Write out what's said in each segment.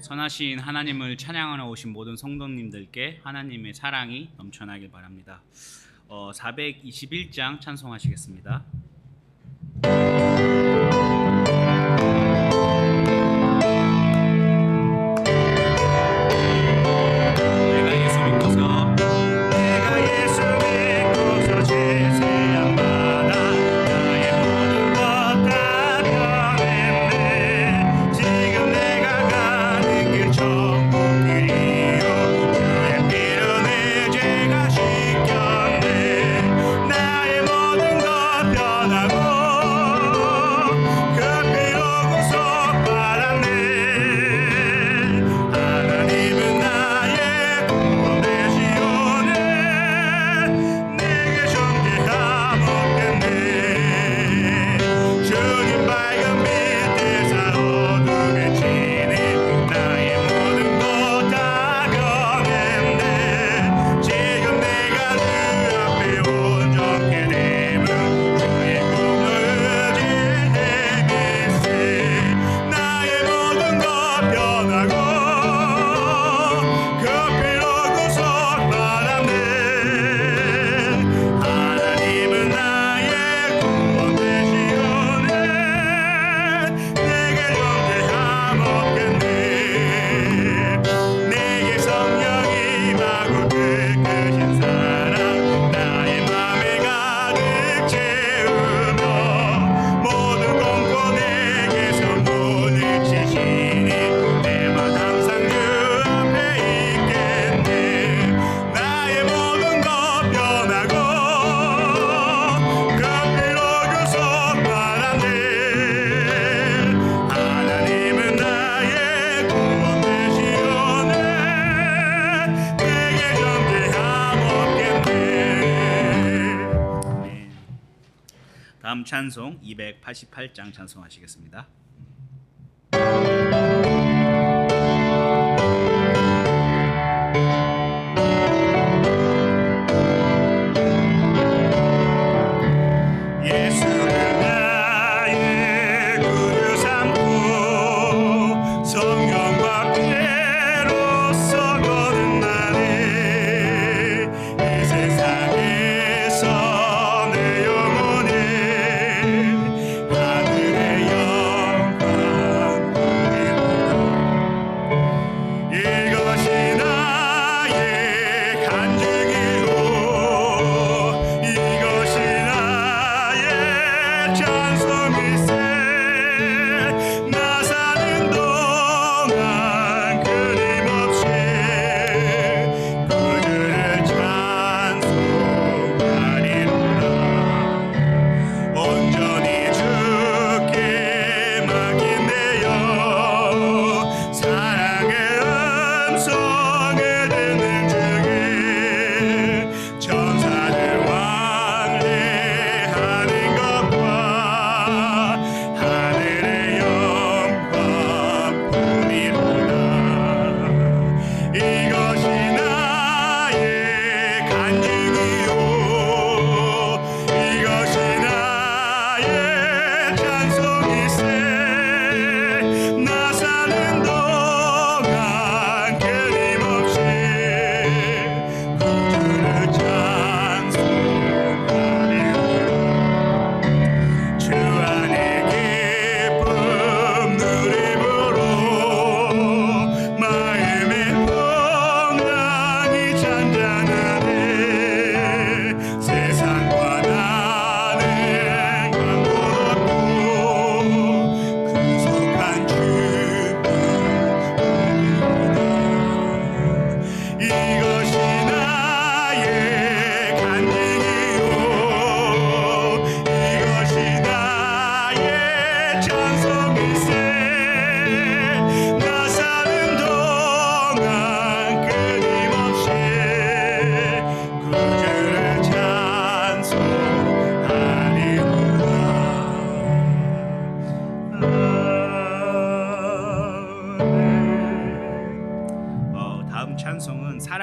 선하신 하나님을 찬양하러 오신 모든 성도님들께 하나님의 사랑이 넘쳐나길 바랍니다. 421장 찬송하시겠습니다. 다음 찬송 288장 찬송하시겠습니다.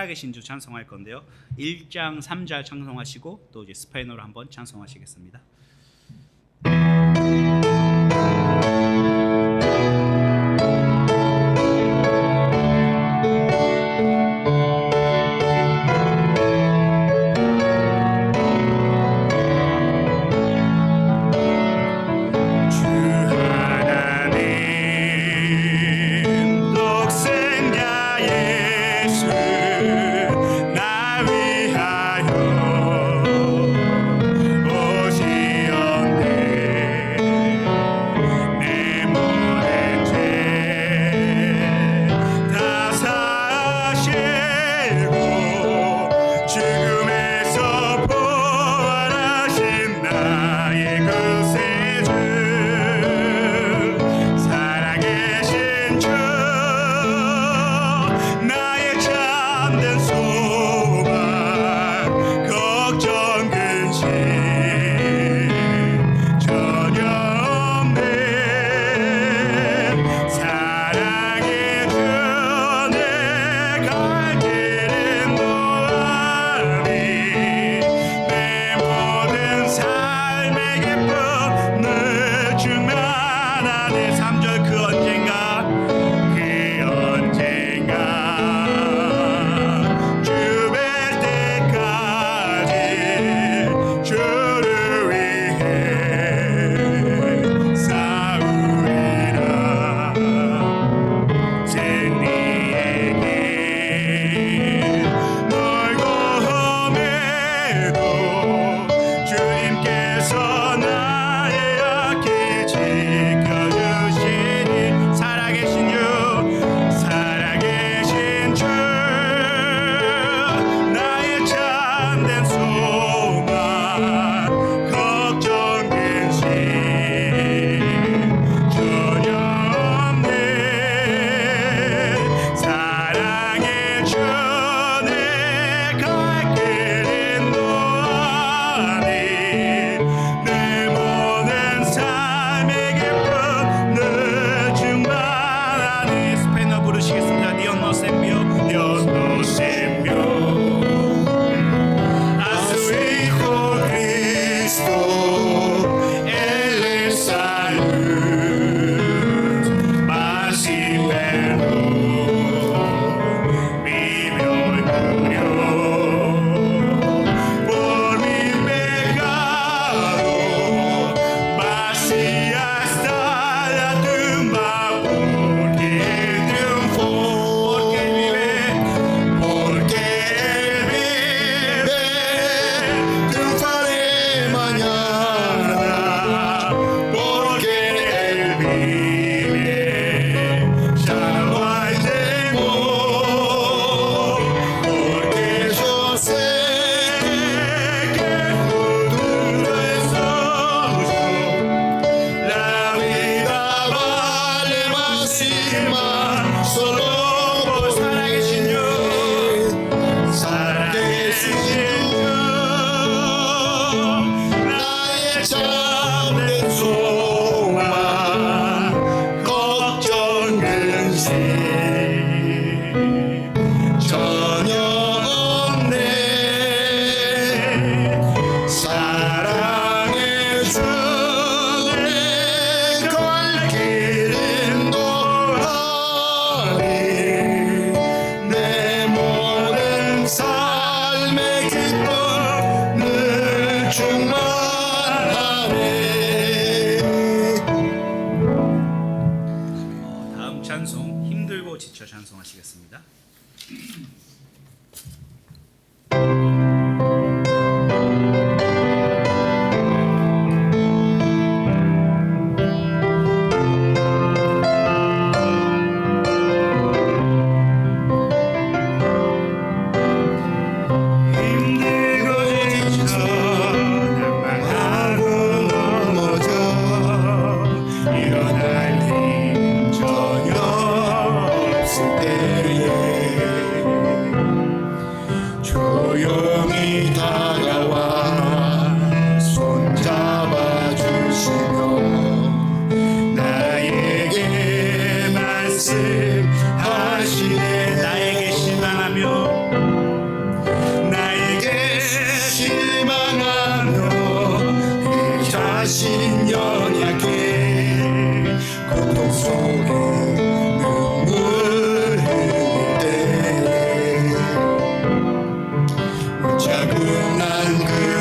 살아계신 주 찬송할 건데요. 1장 3절 찬송하시고 또 이제 스페인어로 한번 찬송하시겠습니다.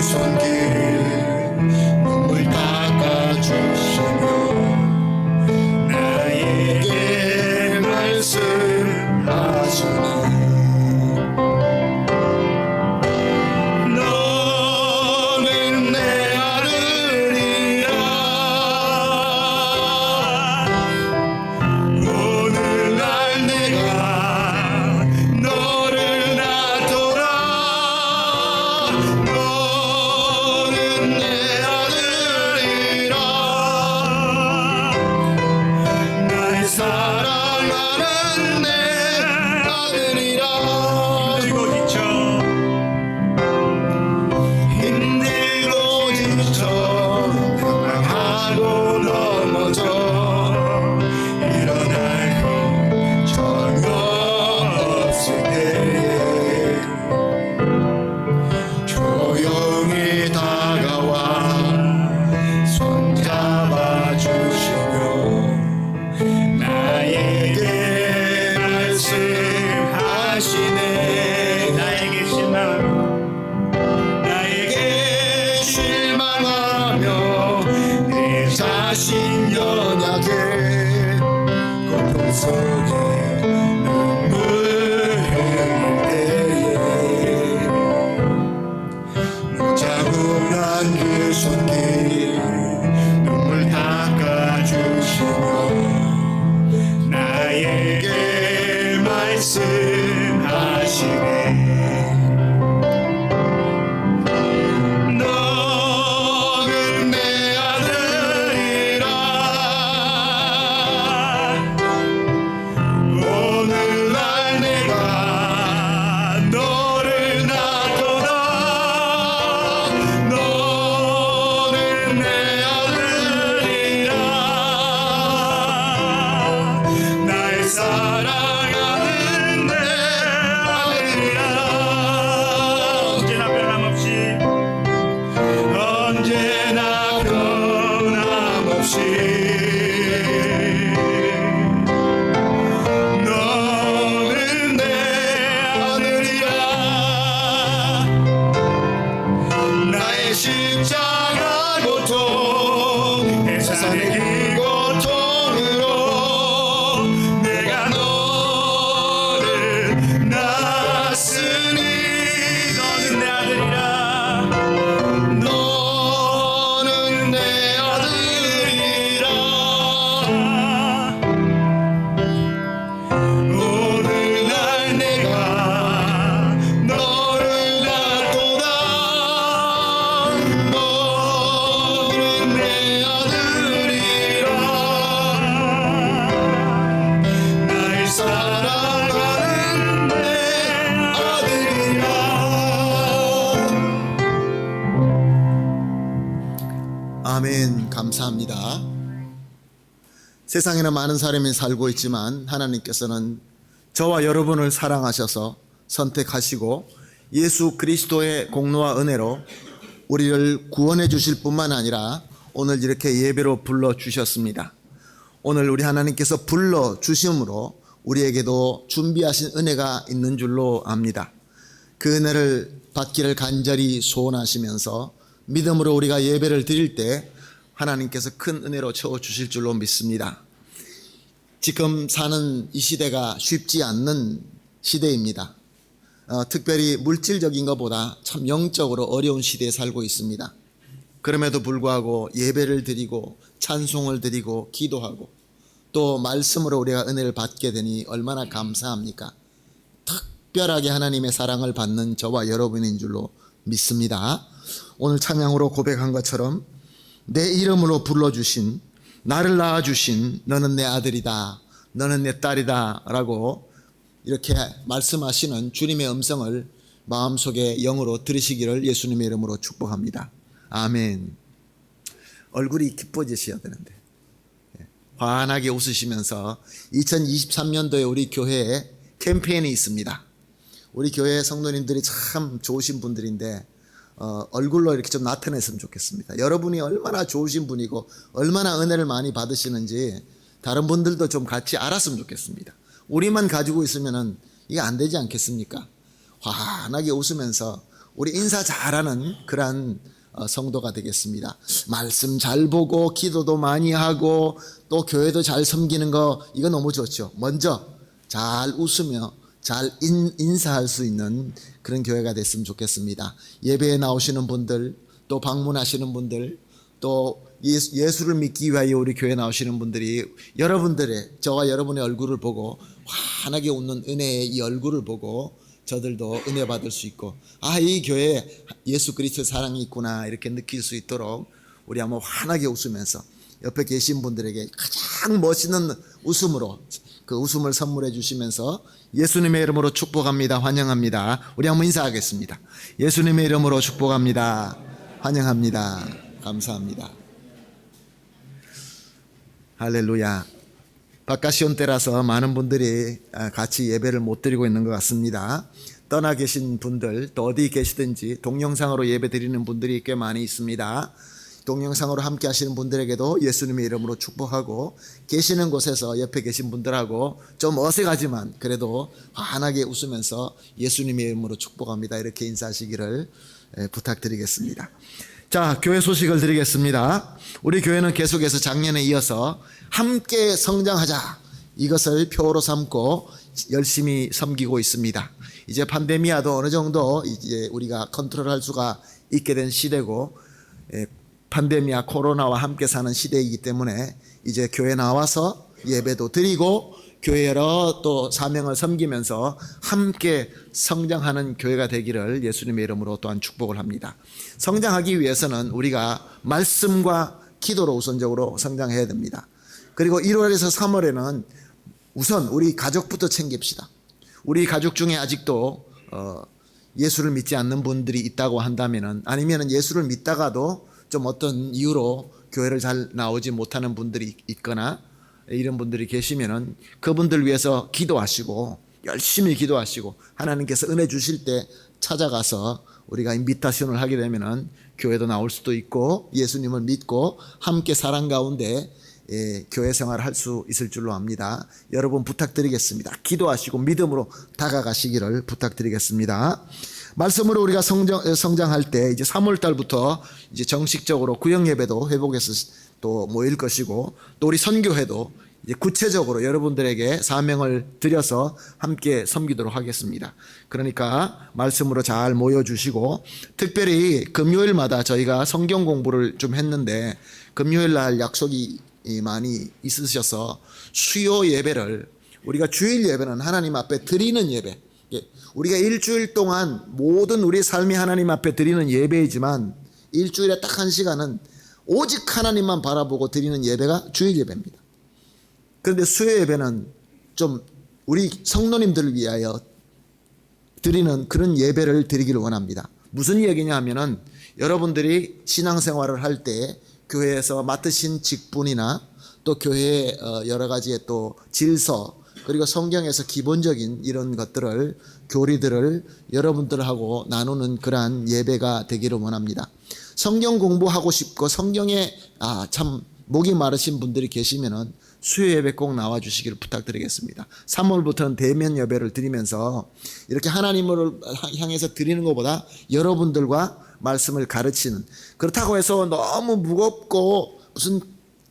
손길 눈물 닦아주시며 나에게 말씀하시네. 너는 내 아들이라. 오늘날 내가 너를 낳도라. 너는 내 아들이라. 날 사랑하는 내 아들이라. 힘들고 지쳐 망하고 넘어져 일어날 힘 전혀 없을 때에 조용히 다가와 손잡아 주시며 나에게 말씀하시네. 나에게 실망하며 내 자신 연약해 고통 속에 눈물 흘릴 때에 무자국한 그 손길 눈물 닦아주시며 나에게 말씀하시네. 너는 내 아들이라. 오늘날 내가 너를 낳도다. 너는 내 아들이라. 날 사랑하는 내 아들이라. 언제나 변함없이 너는 내 아들이라. 나의 십자가 고통 세상의 긴 고통으로 내가 너를 낳았으니 너는 내 아들이라. 너는 내 아들이라. 오늘날 내가 너를 낳도다. 너는 내 아들이라. 날 사랑하는 내 아들이라. 아멘. 감사합니다. 세상에는 많은 사람이 살고 있지만 하나님께서는 저와 여러분을 사랑하셔서 선택하시고 예수 그리스도의 공로와 은혜로 우리를 구원해 주실 뿐만 아니라 오늘 이렇게 예배로 불러주셨습니다. 오늘 우리 하나님께서 불러주심으로 우리에게도 준비하신 은혜가 있는 줄로 압니다. 그 은혜를 받기를 간절히 소원하시면서 믿음으로 우리가 예배를 드릴 때 하나님께서 큰 은혜로 채워주실 줄로 믿습니다. 지금 사는 이 시대가 쉽지 않는 시대입니다. 특별히 물질적인 것보다 참 영적으로 어려운 시대에 살고 있습니다. 그럼에도 불구하고 예배를 드리고 찬송을 드리고 기도하고 또 말씀으로 우리가 은혜를 받게 되니 얼마나 감사합니까? 특별하게 하나님의 사랑을 받는 저와 여러분인 줄로 믿습니다. 오늘 찬양으로 고백한 것처럼 내 이름으로 불러주신, 나를 낳아주신 너는 내 아들이다, 너는 내 딸이다 라고 이렇게 말씀하시는 주님의 음성을 마음속에 영으로 들으시기를 예수님의 이름으로 축복합니다. 아멘. 얼굴이 기뻐지셔야 되는데 환하게 웃으시면서 2023년도에 우리 교회에 캠페인이 있습니다. 우리 교회 성도님들이 참 좋으신 분들인데 얼굴로 이렇게 좀 나타냈으면 좋겠습니다. 여러분이 얼마나 좋으신 분이고 얼마나 은혜를 많이 받으시는지 다른 분들도 좀 같이 알았으면 좋겠습니다. 우리만 가지고 있으면은 이게 안 되지 않겠습니까? 환하게 웃으면서 우리 인사 잘하는 그러한 성도가 되겠습니다. 말씀 잘 보고 기도도 많이 하고 또 교회도 잘 섬기는 거 이거 너무 좋죠. 먼저 잘 웃으며 잘 인사할 수 있는 그런 교회가 됐으면 좋겠습니다. 예배에 나오시는 분들, 또 방문하시는 분들, 또 예수를 믿기 위하여 우리 교회에 나오시는 분들이 여러분들의, 저와 여러분의 얼굴을 보고 환하게 웃는 은혜의 이 얼굴을 보고 저들도 은혜 받을 수 있고, 이 교회에 예수 그리스도의 사랑이 있구나 이렇게 느낄 수 있도록 우리 한번 환하게 웃으면서 옆에 계신 분들에게 가장 멋있는 웃음으로 그 웃음을 선물해 주시면서 예수님의 이름으로 축복합니다. 환영합니다. 우리 한번 인사하겠습니다. 예수님의 이름으로 축복합니다. 환영합니다. 감사합니다. 할렐루야. 바카시온 때라서 많은 분들이 같이 예배를 못 드리고 있는 것 같습니다. 떠나 계신 분들, 또 어디 계시든지 동영상으로 예배 드리는 분들이 꽤 많이 있습니다. 동영상으로 함께 하시는 분들에게도 예수님의 이름으로 축복하고, 계시는 곳에서 옆에 계신 분들하고 좀 어색하지만 그래도 환하게 웃으면서 예수님의 이름으로 축복합니다 이렇게 인사하시기를 부탁드리겠습니다. 자, 교회 소식을 드리겠습니다. 우리 교회는 계속해서 작년에 이어서 함께 성장하자, 이것을 표로 삼고 열심히 섬기고 있습니다. 이제 팬데미아도 어느 정도 이제 우리가 컨트롤할 수가 있게 된 시대고, 팬데미아 코로나와 함께 사는 시대이기 때문에 이제 교회 나와서 예배도 드리고 교회 여러 또 사명을 섬기면서 함께 성장하는 교회가 되기를 예수님의 이름으로 또한 축복을 합니다. 성장하기 위해서는 우리가 말씀과 기도로 우선적으로 성장해야 됩니다. 그리고 1월에서 3월에는 우선 우리 가족부터 챙깁시다. 우리 가족 중에 아직도 예수를 믿지 않는 분들이 있다고 한다면은, 아니면은 예수를 믿다가도 좀 어떤 이유로 교회를 잘 나오지 못하는 분들이 있거나 이런 분들이 계시면은 그분들 위해서 기도하시고 열심히 기도하시고, 하나님께서 은혜 주실 때 찾아가서 우리가 인비타션을 하게 되면은 교회도 나올 수도 있고 예수님을 믿고 함께 사랑 가운데 교회 생활을 할 수 있을 줄로 압니다. 여러분 부탁드리겠습니다. 기도하시고 믿음으로 다가가시기를 부탁드리겠습니다. 말씀으로 우리가 성장할 때 이제 3월 달부터 이제 정식적으로 구역 예배도 회복해서 또 모일 것이고, 또 우리 선교회도 이제 구체적으로 여러분들에게 사명을 드려서 함께 섬기도록 하겠습니다. 그러니까 말씀으로 잘 모여주시고, 특별히 금요일마다 저희가 성경 공부를 좀 했는데 금요일 날 약속이 많이 있으셔서 수요 예배를, 우리가 주일 예배는 하나님 앞에 드리는 예배, 우리가 일주일 동안 모든 우리 삶이 하나님 앞에 드리는 예배이지만 일주일에 딱 한 시간은 오직 하나님만 바라보고 드리는 예배가 주일 예배입니다. 그런데 수요 예배는 좀 우리 성도님들을 위하여 드리는 그런 예배를 드리기를 원합니다. 무슨 얘기냐 하면은, 여러분들이 신앙생활을 할 때 교회에서 맡으신 직분이나 또 교회의 여러 가지의 또 질서, 그리고 성경에서 기본적인 이런 것들을, 교리들을 여러분들하고 나누는 그러한 예배가 되기를 원합니다. 성경 공부하고 싶고 성경에 참 목이 마르신 분들이 계시면은 수요 예배 꼭 나와 주시기를 부탁드리겠습니다. 3월부터는 대면 예배를 드리면서 이렇게 하나님을 향해서 드리는 것보다 여러분들과 말씀을 가르치는, 그렇다고 해서 너무 무겁고 무슨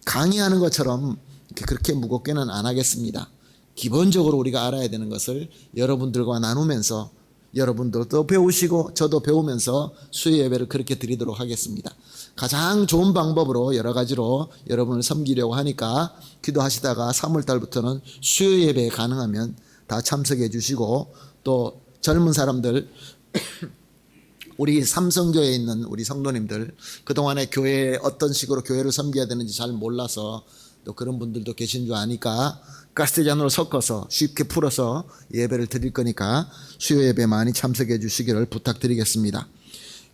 강의하는 것처럼 그렇게 무겁게는 안 하겠습니다. 기본적으로 우리가 알아야 되는 것을 여러분들과 나누면서 여러분들도 배우시고 저도 배우면서 수요 예배를 그렇게 드리도록 하겠습니다. 가장 좋은 방법으로 여러 가지로 여러분을 섬기려고 하니까 기도하시다가 3월 달부터는 수요 예배에 가능하면 다 참석해 주시고, 또 젊은 사람들 우리 삼성교회에 있는 우리 성도님들, 그동안에 교회에 어떤 식으로 교회를 섬겨야 되는지 잘 몰라서 또 그런 분들도 계신 줄 아니까 카스텔리아노로 섞어서 쉽게 풀어서 예배를 드릴 거니까 수요 예배 많이 참석해 주시기를 부탁드리겠습니다.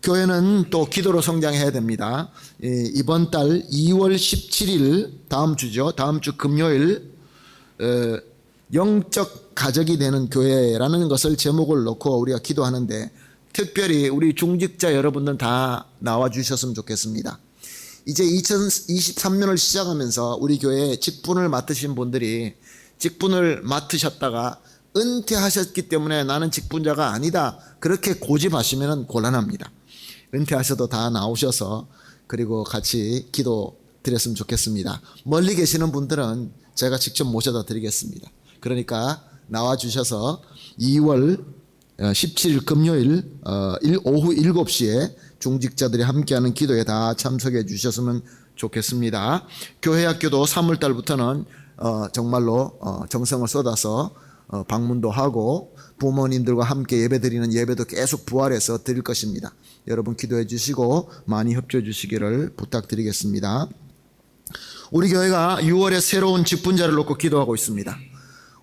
교회는 또 기도로 성장해야 됩니다. 이번 달 2월 17일 다음 주죠. 다음 주 금요일 영적 가족이 되는 교회라는 것을 제목을 놓고 우리가 기도하는데, 특별히 우리 중직자 여러분들 다 나와 주셨으면 좋겠습니다. 이제 2023년을 시작하면서 우리 교회에 직분을 맡으신 분들이 직분을 맡으셨다가 은퇴하셨기 때문에 나는 직분자가 아니다, 그렇게 고집하시면 곤란합니다. 은퇴하셔도 다 나오셔서 그리고 같이 기도 드렸으면 좋겠습니다. 멀리 계시는 분들은 제가 직접 모셔다 드리겠습니다. 그러니까 나와 주셔서 2월 17일 금요일 오후 7시에 중직자들이 함께하는 기도에 다 참석해 주셨으면 좋겠습니다. 교회학교도 3월달부터는 정말로 정성을 쏟아서 방문도 하고 부모님들과 함께 예배드리는 예배도 계속 부활해서 드릴 것입니다. 여러분 기도해 주시고 많이 협조해 주시기를 부탁드리겠습니다. 우리 교회가 6월에 새로운 직분자를 놓고 기도하고 있습니다.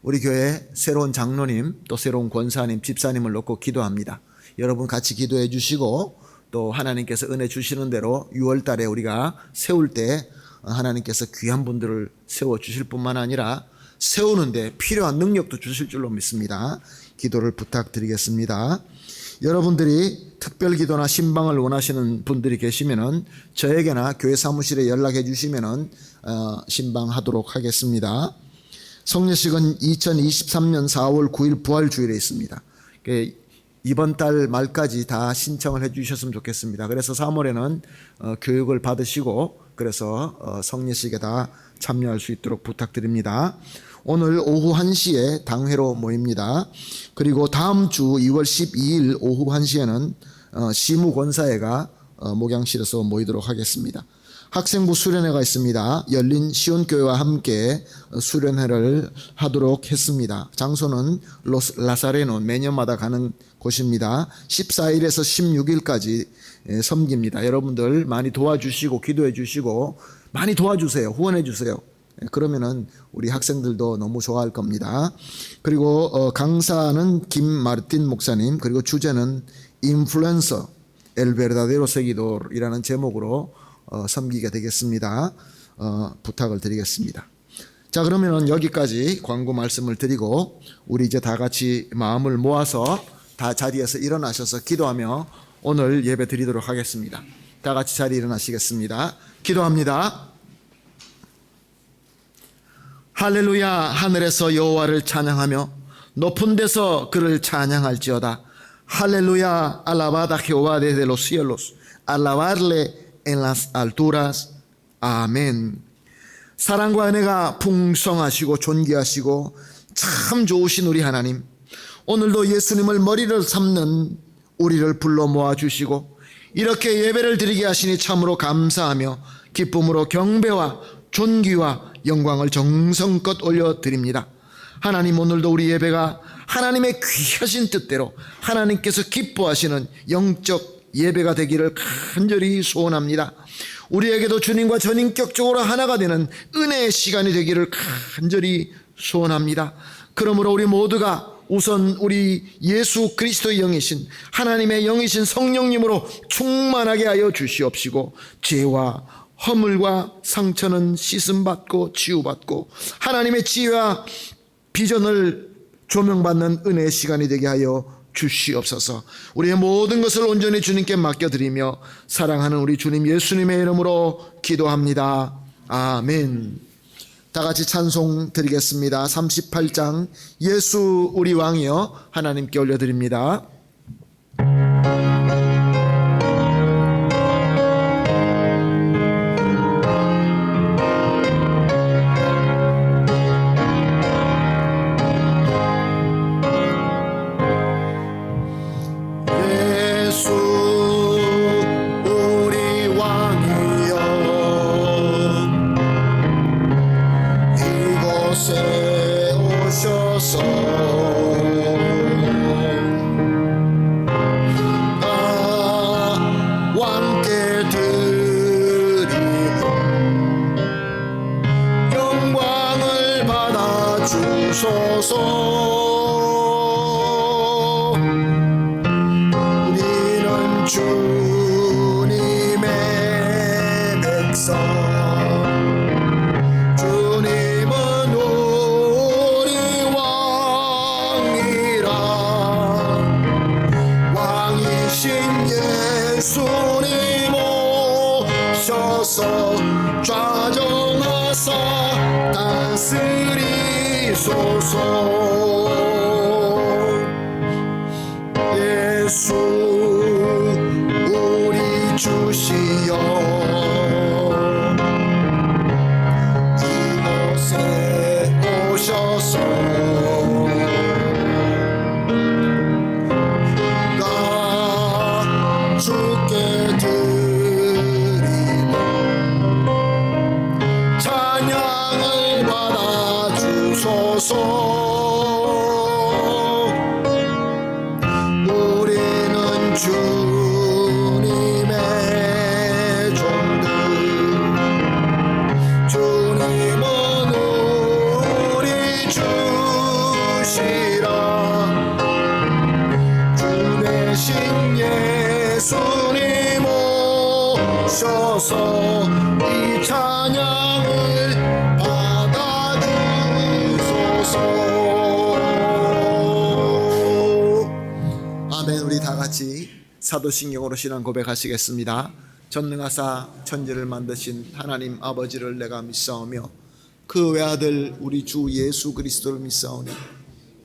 우리 교회 새로운 장로님, 또 새로운 권사님, 집사님을 놓고 기도합니다. 여러분 같이 기도해 주시고 또 하나님께서 은혜 주시는 대로 6월 달에 우리가 세울 때 하나님께서 귀한 분들을 세워 주실 뿐만 아니라 세우는데 필요한 능력도 주실 줄로 믿습니다. 기도를 부탁드리겠습니다. 여러분들이 특별 기도나 신방을 원하시는 분들이 계시면은 저에게나 교회 사무실에 연락해 주시면은 신방하도록 하겠습니다. 성례식은 2023년 4월 9일 부활주일에 있습니다. 이번 달 말까지 다 신청을 해 주셨으면 좋겠습니다. 그래서 3월에는 교육을 받으시고 그래서 성례식에 다 참여할 수 있도록 부탁드립니다. 오늘 오후 1시에 당회로 모입니다. 그리고 다음 주 2월 12일 오후 1시에는 시무권사회가 목양실에서 모이도록 하겠습니다. 학생부 수련회가 있습니다. 열린 시온교회와 함께 수련회를 하도록 했습니다. 장소는 라사레노, 매년마다 가는 곳입니다. 14일에서 16일까지 섬깁니다. 여러분들 많이 도와주시고 기도해 주시고 많이 도와주세요. 후원해 주세요. 그러면은 우리 학생들도 너무 좋아할 겁니다. 그리고 강사는 김마르틴 목사님, 그리고 주제는 인플루언서 엘 베르다데로 세기도이라는 제목으로 섬기게 되겠습니다. 부탁을 드리겠습니다. 자, 그러면은 여기까지 광고 말씀을 드리고 우리 이제 다 같이 마음을 모아서 다 자리에서 일어나셔서 기도하며 오늘 예배 드리도록 하겠습니다. 다 같이 자리 일어나시겠습니다. 기도합니다. 할렐루야. 하늘에서 여호와를 찬양하며 높은 데서 그를 찬양할지어다. 할렐루야. alabad a Jehová desde los cielos, alabarle en las alturas. 아멘. 사랑과 은혜가 풍성하시고 존귀하시고 참 좋으신 우리 하나님, 오늘도 예수님을 머리를 삼는 우리를 불러 모아주시고 이렇게 예배를 드리게 하시니 참으로 감사하며 기쁨으로 경배와 존귀와 영광을 정성껏 올려드립니다. 하나님, 오늘도 우리 예배가 하나님의 귀하신 뜻대로 하나님께서 기뻐하시는 영적 예배가 되기를 간절히 소원합니다. 우리에게도 주님과 전인격적으로 하나가 되는 은혜의 시간이 되기를 간절히 소원합니다. 그러므로 우리 모두가 우선 우리 예수 그리스도의 영이신 하나님의 영이신 성령님으로 충만하게 하여 주시옵시고 죄와 허물과 상처는 씻음받고 치유받고 하나님의 지혜와 비전을 조명받는 은혜의 시간이 되게 하여 주시옵소서. 우리의 모든 것을 온전히 주님께 맡겨드리며 사랑하는 우리 주님 예수님의 이름으로 기도합니다. 아멘. 다 같이 찬송 드리겠습니다. 38장 예수 우리 왕이여 하나님께 올려드립니다. 우리는 주님의 백성, 주님은 우리 왕이라. 왕이신 예수님 오셔서 좌정하사 다스리소서. 주시어 이곳에 오셔서 나 주께 드리며 찬양을 받아 주소서. 우리는 주님의 종들, 주님은 우리 주시라. 주 대신 예수님 오셔서 이 찬양을 받아주소서. 아멘. 우리 다 같이 사도신경으로 신앙 고백하시겠습니다. 전능하사 천지를 만드신 하나님 아버지를 내가 믿사오며 그 외아들 우리 주 예수 그리스도를 믿사오니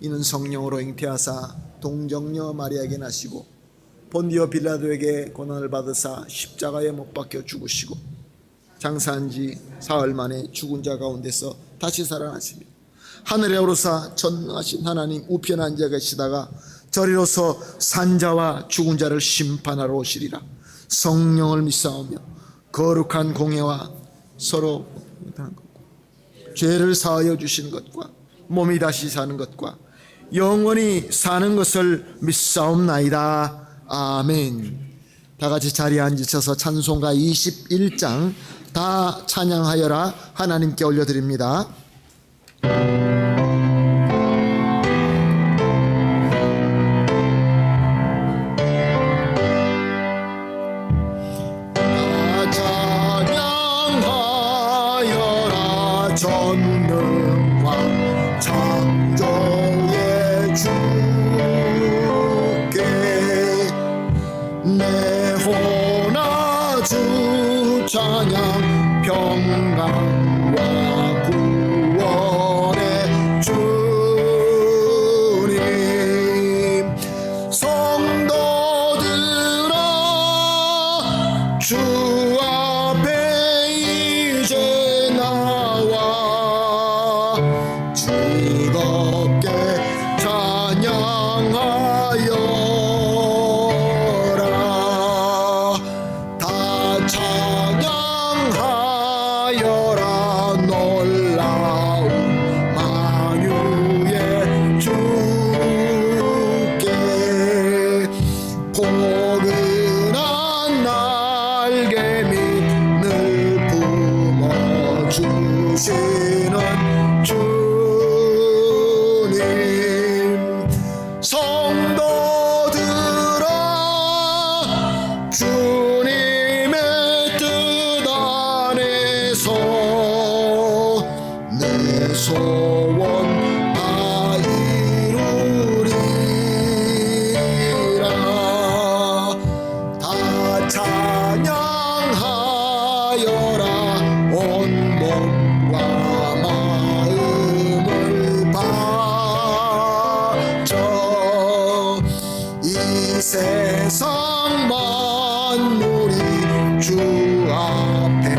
이는 성령으로 잉태하사 동정녀 마리아에게 나시고 본디오 빌라도에게 고난을 받으사 십자가에 못 박혀 죽으시고 장사한 지 사흘 만에 죽은 자 가운데서 다시 살아나시며 하늘에 오르사 전능하신 하나님 우편에 앉아 계시다가 저리로서 산자와 죽은 자를 심판하러 오시리라. 성령을 믿사오며 거룩한 공예와 서로 죄를 사하여 주시는 것과 몸이 다시 사는 것과 영원히 사는 것을 믿사옵나이다. 아멘. 다 같이 자리에 앉으셔서 찬송가 21장 다 찬양하여라 하나님께 올려드립니다. 전능왕 창조의 주께 내 호나 주 찬양 평강과 구원의 주님 성도들아 주 앞에 이제 나와 즐겁게 찬양하여라. 다 찬양하여라. 놀라운 만유의 주께 포근한 날개 밑을 품어주시는 주님 성도들아 주님의 뜻 안에서 내 소원 다 이루리라. 다 찬양하여라. 온 몸과 마음을 바쳐 이 세상 만물이 주 앞에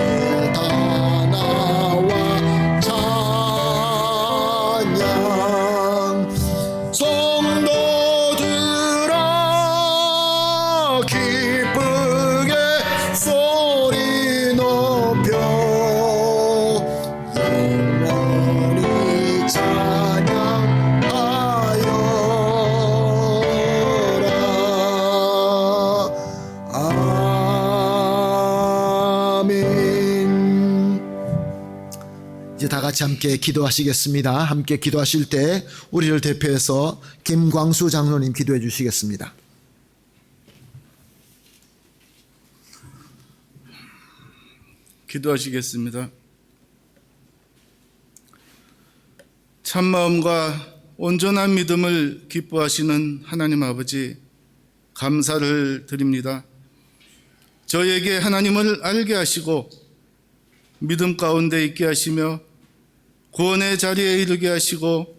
다 나와 찬양. 성도들아 기쁘게 소리 높여 영원히 찬양하여라. 아멘. 이제 다 같이 함께 기도하시겠습니다. 함께 기도하실 때 우리를 대표해서 김광수 장로님 기도해 주시겠습니다. 기도하시겠습니다. 참마음과 온전한 믿음을 기뻐하시는 하나님 아버지, 감사를 드립니다. 저에게 하나님을 알게 하시고 믿음 가운데 있게 하시며 구원의 자리에 이르게 하시고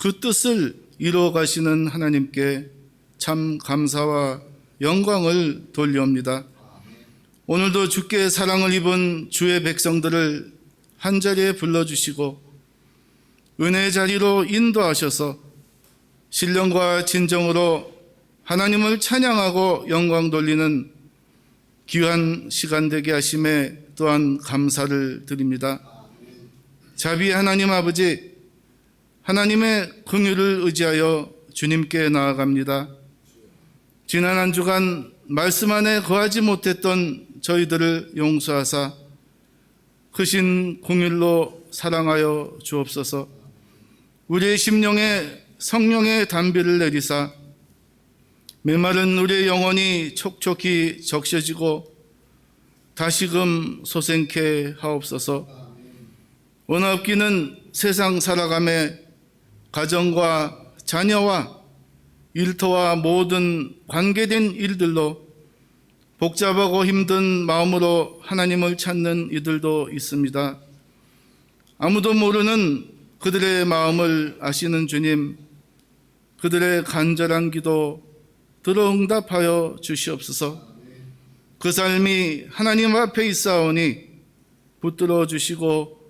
그 뜻을 이루어 가시는 하나님께 참 감사와 영광을 돌려옵니다. 오늘도 주께 사랑을 입은 주의 백성들을 한자리에 불러주시고 은혜의 자리로 인도하셔서 신령과 진정으로 하나님을 찬양하고 영광 돌리는 귀한 시간 되게 하심에 또한 감사를 드립니다. 자비의 하나님 아버지, 하나님의 긍휼을 의지하여 주님께 나아갑니다. 지난 한 주간 말씀 안에 거하지 못했던 저희들을 용서하사 크신 긍휼로 사랑하여 주옵소서. 우리의 심령에 성령의 단비를 내리사 메마른 우리의 영혼이 촉촉히 적셔지고 다시금 소생케 하옵소서. 원하옵기는 세상 살아감에 가정과 자녀와 일터와 모든 관계된 일들로 복잡하고 힘든 마음으로 하나님을 찾는 이들도 있습니다. 아무도 모르는 그들의 마음을 아시는 주님, 그들의 간절한 기도 들어 응답하여 주시옵소서. 그 삶이 하나님 앞에 있사오니 붙들어 주시고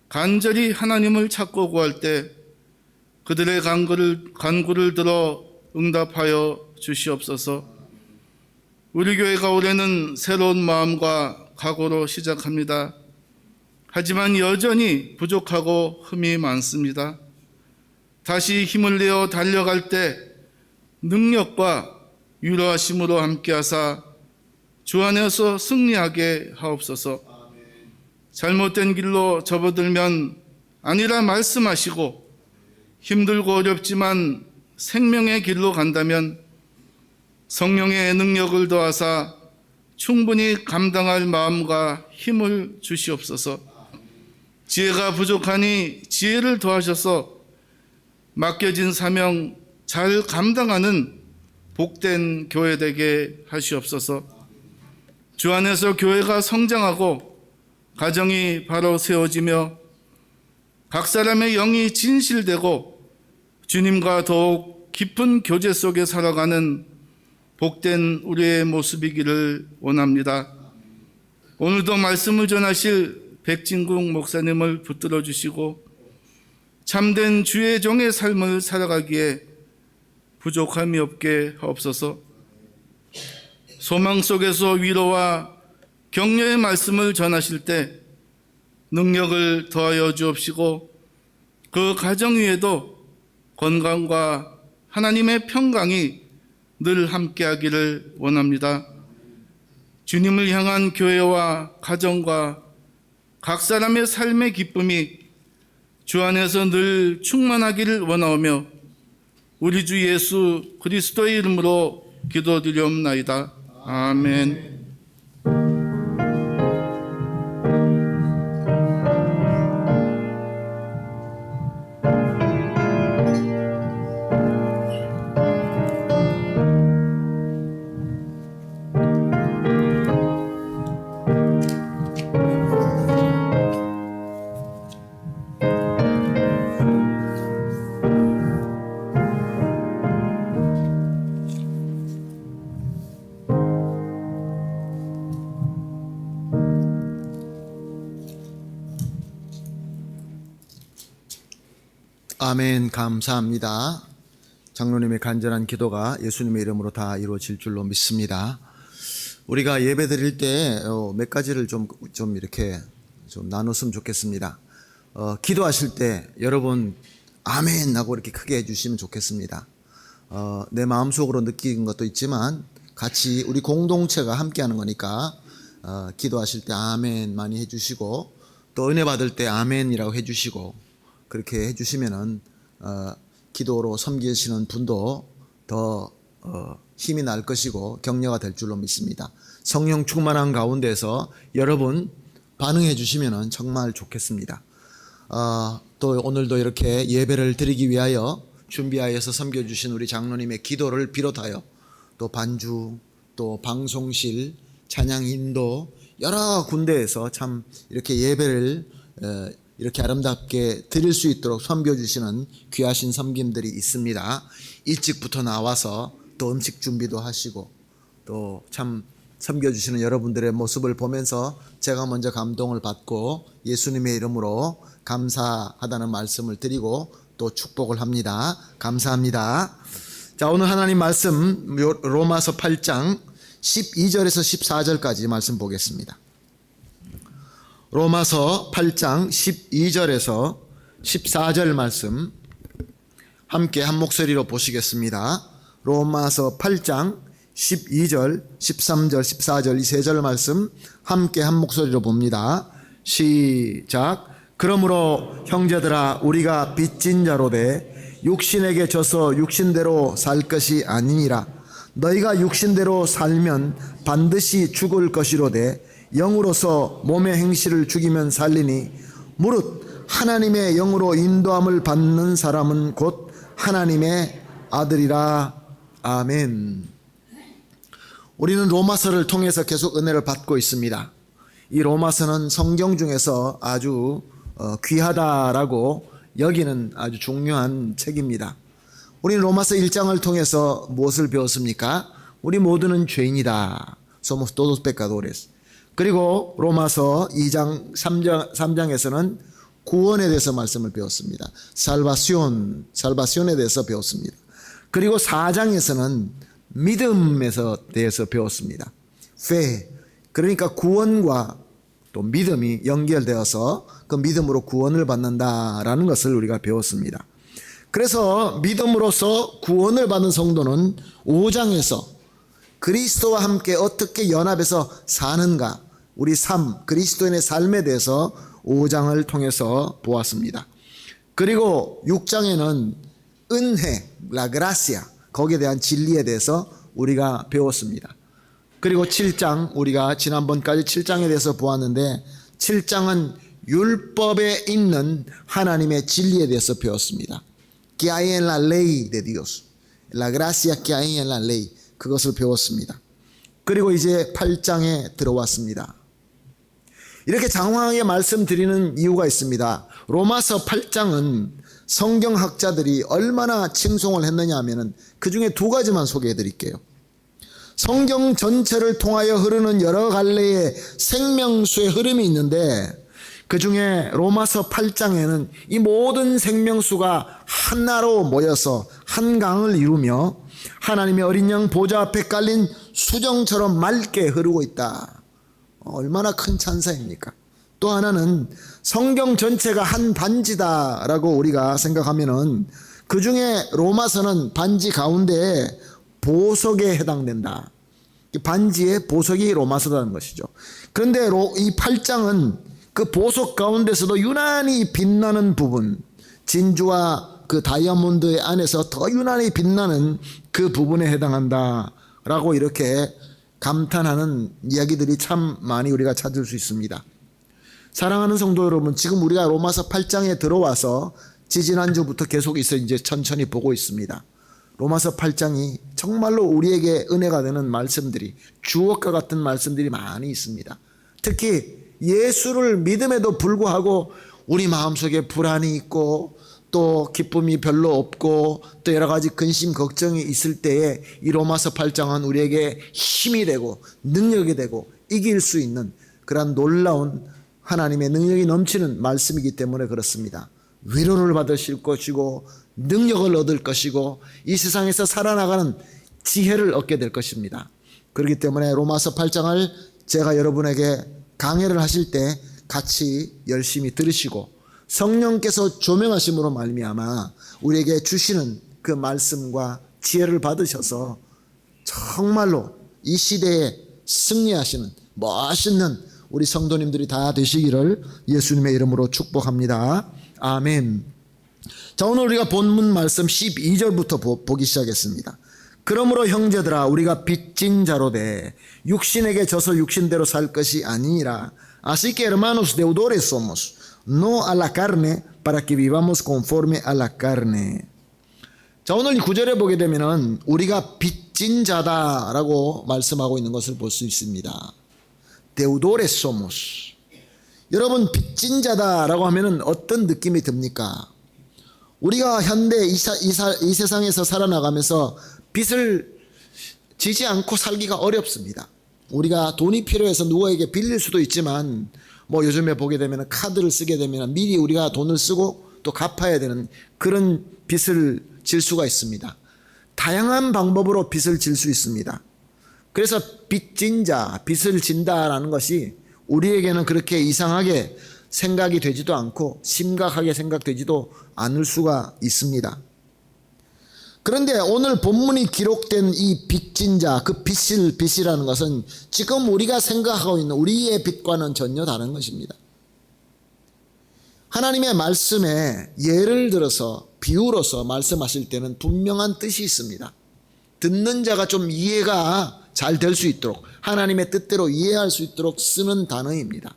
간절히 하나님을 찾고 구할 때 그들의 간구를 들어 응답하여 주시옵소서. 우리 교회가 올해는 새로운 마음과 각오로 시작합니다. 하지만 여전히 부족하고 흠이 많습니다. 다시 힘을 내어 달려갈 때 능력과 위로하심으로 함께하사 주 안에서 승리하게 하옵소서. 잘못된 길로 접어들면 아니라 말씀하시고 힘들고 어렵지만 생명의 길로 간다면 성령의 능력을 더하사 충분히 감당할 마음과 힘을 주시옵소서. 지혜가 부족하니 지혜를 더하셔서 맡겨진 사명 잘 감당하는 복된 교회 되게 하시옵소서. 주 안에서 교회가 성장하고 가정이 바로 세워지며 각 사람의 영이 진실되고 주님과 더욱 깊은 교제 속에 살아가는 복된 우리의 모습이기를 원합니다. 오늘도 말씀을 전하실 백진국 목사님을 붙들어 주시고 참된 주의 종의 삶을 살아가기에 부족함이 없게 하옵소서. 소망 속에서 위로와 격려의 말씀을 전하실 때 능력을 더하여 주옵시고 그 가정 위에도 건강과 하나님의 평강이 늘 함께하기를 원합니다. 주님을 향한 교회와 가정과 각 사람의 삶의 기쁨이 주 안에서 늘 충만하기를 원하오며 우리 주 예수 그리스도의 이름으로 기도드리옵나이다. 아멘. 아멘. 감사합니다. 장로님의 간절한 기도가 예수님의 이름으로 다 이루어질 줄로 믿습니다. 우리가 예배 드릴 때 몇 가지를 좀 이렇게 좀 나눴으면 좋겠습니다. 기도하실 때 여러분 아멘 하고 이렇게 크게 해주시면 좋겠습니다. 내 마음속으로 느끼는 것도 있지만 같이 우리 공동체가 함께하는 거니까 기도하실 때 아멘 많이 해주시고 또 은혜 받을 때 아멘이라고 해주시고 그렇게 해주시면은 기도로 섬기시는 분도 더 힘이 날 것이고 격려가 될 줄로 믿습니다. 성령 충만한 가운데서 여러분 반응해 주시면은 정말 좋겠습니다. 또 오늘도 이렇게 예배를 드리기 위하여 준비하여서 섬겨주신 우리 장로님의 기도를 비롯하여 또 반주, 또 방송실, 찬양 인도 여러 군데에서 참 이렇게 예배를 이렇게 아름답게 드릴 수 있도록 섬겨주시는 귀하신 섬김들이 있습니다. 일찍부터 나와서 또 음식 준비도 하시고 또 참 섬겨주시는 여러분들의 모습을 보면서 제가 먼저 감동을 받고 예수님의 이름으로 감사하다는 말씀을 드리고 또 축복을 합니다. 감사합니다. 자, 오늘 하나님 말씀 로마서 8장 12절에서 14절까지 말씀 보겠습니다. 로마서 8장 12절에서 14절 말씀 함께 한 목소리로 보시겠습니다. 로마서 8장 12절, 13절, 14절 이 세 절 말씀 함께 한 목소리로 봅니다. 시작. 그러므로 형제들아 우리가 빚진 자로 돼 육신에게 져서 육신대로 살 것이 아니니라. 너희가 육신대로 살면 반드시 죽을 것이로되 영으로서 몸의 행실을 죽이면 살리니 무릇 하나님의 영으로 인도함을 받는 사람은 곧 하나님의 아들이라. 아멘. 우리는 로마서를 통해서 계속 은혜를 받고 있습니다. 이 로마서는 성경 중에서 아주 귀하다라고 여기는 아주 중요한 책입니다. 우리는 로마서 1장을 통해서 무엇을 배웠습니까? 우리 모두는 죄인이다. Somos todos pecadores. 그리고 로마서 2장 3장에서는 구원에 대해서 말씀을 배웠습니다. 살바시온에 대해서 배웠습니다. 그리고 4장에서는 믿음에서 대해서 배웠습니다. fe, 그러니까 구원과 또 믿음이 연결되어서 그 믿음으로 구원을 받는다라는 것을 우리가 배웠습니다. 그래서 믿음으로써 구원을 받은 성도는 5장에서 그리스도와 함께 어떻게 연합해서 사는가, 우리 삶, 그리스도인의 삶에 대해서 5장을 통해서 보았습니다. 그리고 6장에는 은혜, la gracia, 거기에 대한 진리에 대해서 우리가 배웠습니다. 그리고 7장, 우리가 지난번까지 7장에 대해서 보았는데 7장은 율법에 있는 하나님의 진리에 대해서 배웠습니다. Que hay en la ley de Dios, la gracia que hay en la ley, 그것을 배웠습니다. 그리고 이제 8장에 들어왔습니다. 이렇게 장황하게 말씀드리는 이유가 있습니다. 로마서 8장은 성경학자들이 얼마나 칭송을 했느냐 하면은 그 중에 두 가지만 소개해 드릴게요. 성경 전체를 통하여 흐르는 여러 갈래의 생명수의 흐름이 있는데 그 중에 로마서 8장에는 이 모든 생명수가 하나로 모여서 한 강을 이루며 하나님의 어린 양 보좌 앞에 깔린 수정처럼 맑게 흐르고 있다. 얼마나 큰 찬사입니까? 또 하나는 성경 전체가 한 반지다라고 우리가 생각하면은 그 중에 로마서는 반지 가운데에 보석에 해당된다. 반지의 보석이 로마서라는 것이죠. 그런데 이 8장은 그 보석 가운데서도 유난히 빛나는 부분, 진주와 그 다이아몬드 안에서 더 유난히 빛나는 그 부분에 해당한다라고 이렇게 감탄하는 이야기들이 참 많이 우리가 찾을 수 있습니다. 사랑하는 성도 여러분, 지금 우리가 로마서 8장에 들어와서 지지난주부터 계속 이제 천천히 보고 있습니다. 로마서 8장이 정말로 우리에게 은혜가 되는 말씀들이, 주옥과 같은 말씀들이 많이 있습니다. 특히 예수를 믿음에도 불구하고 우리 마음속에 불안이 있고 또 기쁨이 별로 없고 또 여러 가지 근심 걱정이 있을 때에 이 로마서 8장은 우리에게 힘이 되고 능력이 되고 이길 수 있는 그런 놀라운 하나님의 능력이 넘치는 말씀이기 때문에 그렇습니다. 위로를 받으실 것이고 능력을 얻을 것이고 이 세상에서 살아나가는 지혜를 얻게 될 것입니다. 그렇기 때문에 로마서 8장을 제가 여러분에게 강해를 하실 때 같이 열심히 들으시고 성령께서 조명하심으로 말미암아 우리에게 주시는 그 말씀과 지혜를 받으셔서 정말로 이 시대에 승리하시는 멋있는 우리 성도님들이 다 되시기를 예수님의 이름으로 축복합니다. 아멘. 자, 오늘 우리가 본문 말씀 12절부터 보기 시작했습니다. 그러므로 형제들아 우리가 빚진 자로 돼 육신에게 져서 육신대로 살 것이 아니니라. Así que hermanos deudores somos, no a la carne, para que vivamos conforme a la carne. 자, 오늘 이 구절에 보게 되면은 우리가 빚진 자다라고 말씀하고 있는 것을 볼 수 있습니다. deudores somos. 여러분, 빚진 자다라고 하면은 어떤 느낌이 듭니까? 우리가 현대 이 세상에서 살아나가면서 빚을 지지 않고 살기가 어렵습니다. 우리가 돈이 필요해서 누구에게 빌릴 수도 있지만 뭐 요즘에 보게 되면 카드를 쓰게 되면 미리 우리가 돈을 쓰고 또 갚아야 되는 그런 빚을 질 수가 있습니다. 다양한 방법으로 빚을 질 수 있습니다. 그래서 빚진 자, 빚을 진다라는 것이 우리에게는 그렇게 이상하게 생각이 되지도 않고 심각하게 생각되지도 않을 수가 있습니다. 그런데 오늘 본문이 기록된 이 빚진 자, 그 빚이라는 것은 지금 우리가 생각하고 있는 우리의 빚과는 전혀 다른 것입니다. 하나님의 말씀에 예를 들어서 비유로서 말씀하실 때는 분명한 뜻이 있습니다. 듣는 자가 좀 이해가 잘 될 수 있도록 하나님의 뜻대로 이해할 수 있도록 쓰는 단어입니다.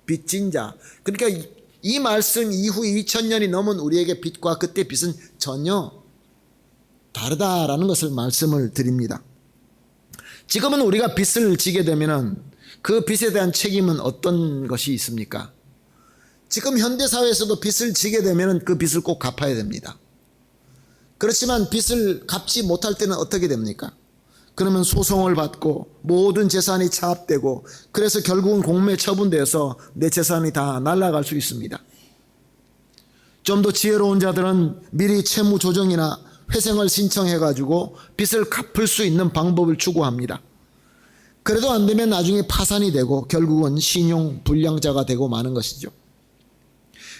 빚진 자. 그러니까 이 말씀 이후 2000년이 넘은 우리에게 빚과 그때 빚은 전혀 다르다라는 것을 말씀을 드립니다. 지금은 우리가 빚을 지게 되면 그 빚에 대한 책임은 어떤 것이 있습니까? 지금 현대사회에서도 빚을 지게 되면 그 빚을 꼭 갚아야 됩니다. 그렇지만 빚을 갚지 못할 때는 어떻게 됩니까? 그러면 소송을 받고 모든 재산이 차압되고 그래서 결국은 공매 처분되어서 내 재산이 다 날아갈 수 있습니다. 좀 더 지혜로운 자들은 미리 채무 조정이나 회생을 신청해가지고 빚을 갚을 수 있는 방법을 추구합니다. 그래도 안 되면 나중에 파산이 되고 결국은 신용 불량자가 되고 마는 것이죠.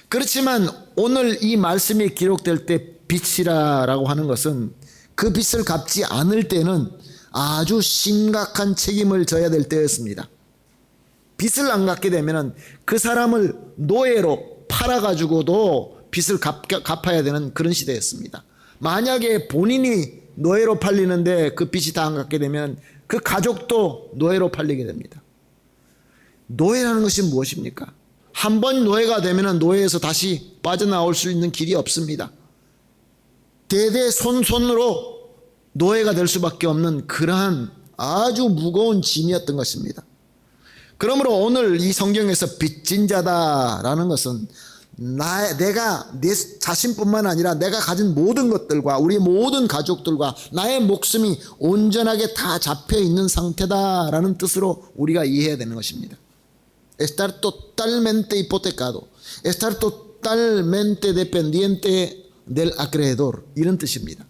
그렇지만 오늘 이 말씀이 기록될 때 빚이라고 하는 것은 그 빚을 갚지 않을 때는 아주 심각한 책임을 져야 될 때였습니다. 빚을 안 갚게 되면 그 사람을 노예로 팔아가지고도 빚을 갚아야 되는 그런 시대였습니다. 만약에 본인이 노예로 팔리는데 그 빚이 다 안 갚게 되면 그 가족도 노예로 팔리게 됩니다. 노예라는 것이 무엇입니까? 한 번 노예가 되면 노예에서 다시 빠져나올 수 있는 길이 없습니다. 대대손손으로 노예가 될 수밖에 없는 그러한 아주 무거운 짐이었던 것입니다. 그러므로 오늘 이 성경에서 빚진 자다라는 것은 내가 내 자신뿐만 아니라 내가 가진 모든 것들과 우리 모든 가족들과 나의 목숨이 온전하게 다 잡혀 있는 상태다라는 뜻으로 우리가 이해해야 되는 것입니다. Estar totalmente hipotecado, estar totalmente dependiente del acreedor, 이런 뜻입니다.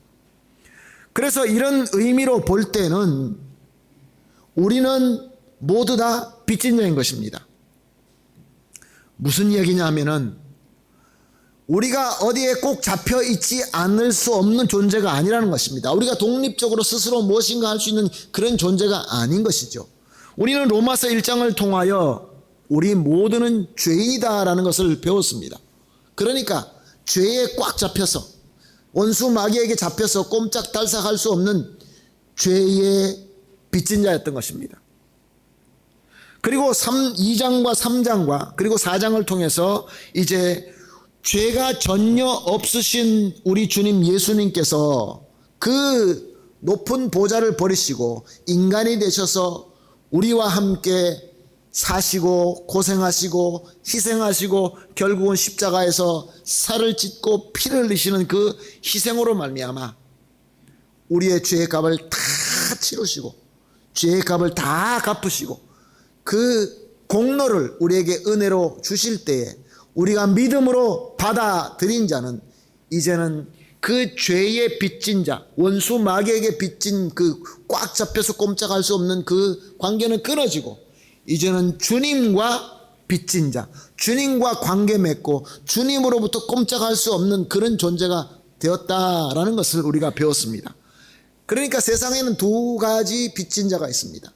그래서 이런 의미로 볼 때는 우리는 모두 다 빚진 자인 것입니다. 무슨 얘기냐 하면은 우리가 어디에 꼭 잡혀 있지 않을 수 없는 존재가 아니라는 것입니다. 우리가 독립적으로 스스로 무엇인가 할 수 있는 그런 존재가 아닌 것이죠. 우리는 로마서 1장을 통하여 우리 모두는 죄이다라는 것을 배웠습니다. 그러니까 죄에 꽉 잡혀서 원수 마귀에게 잡혀서 꼼짝달싹할 수 없는 죄의 빚진 자였던 것입니다. 그리고 2장과 3장과 그리고 4장을 통해서 이제 죄가 전혀 없으신 우리 주님 예수님께서 그 높은 보좌를 버리시고 인간이 되셔서 우리와 함께 사시고 고생하시고 희생하시고 결국은 십자가에서 살을 찢고 피를 흘리시는 그 희생으로 말미암아 우리의 죄의 값을 다 치르시고 죄의 값을 다 갚으시고 그 공로를 우리에게 은혜로 주실 때에 우리가 믿음으로 받아들인 자는 이제는 그 죄의 빚진 자, 원수 마귀에게 빚진 그 꽉 잡혀서 꼼짝할 수 없는 그 관계는 끊어지고 이제는 주님과 빚진 자, 주님과 관계 맺고 주님으로부터 꼼짝할 수 없는 그런 존재가 되었다라는 것을 우리가 배웠습니다. 그러니까 세상에는 두 가지 빚진 자가 있습니다.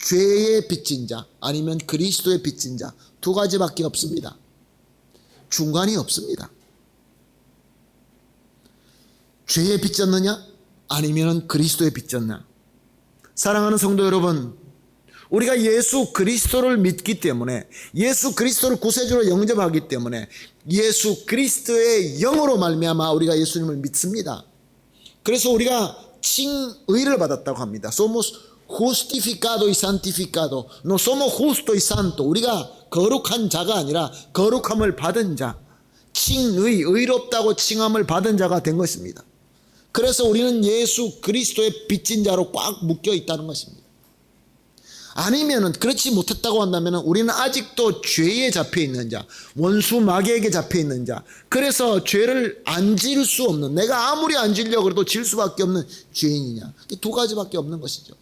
죄의 빚진 자 아니면 그리스도의 빚진 자, 두 가지밖에 없습니다. 중간이 없습니다. 죄의 빚졌느냐 아니면 그리스도의 빚졌냐. 사랑하는 성도 여러분, 우리가 예수 그리스도를 믿기 때문에 예수 그리스도를 구세주로 영접하기 때문에 예수 그리스도의 영으로 말미암아 우리가 예수님을 믿습니다. 그래서 우리가 칭의를 받았다고 합니다. Somos justificado y santificado. No somos justo y santo. 우리가 거룩한 자가 아니라 거룩함을 받은 자, 칭의, 의롭다고 칭함을 받은 자가 된 것입니다. 그래서 우리는 예수 그리스도의 빚진 자로 꽉 묶여 있다는 것입니다. 아니면은 그렇지 못했다고 한다면 우리는 아직도 죄에 잡혀 있는 자, 원수 마귀에게 잡혀 있는 자, 그래서 죄를 안 지을 수 없는, 내가 아무리 안 지으려고 해도 질 수밖에 없는 죄인이냐. 이 두 가지밖에 없는 것이죠.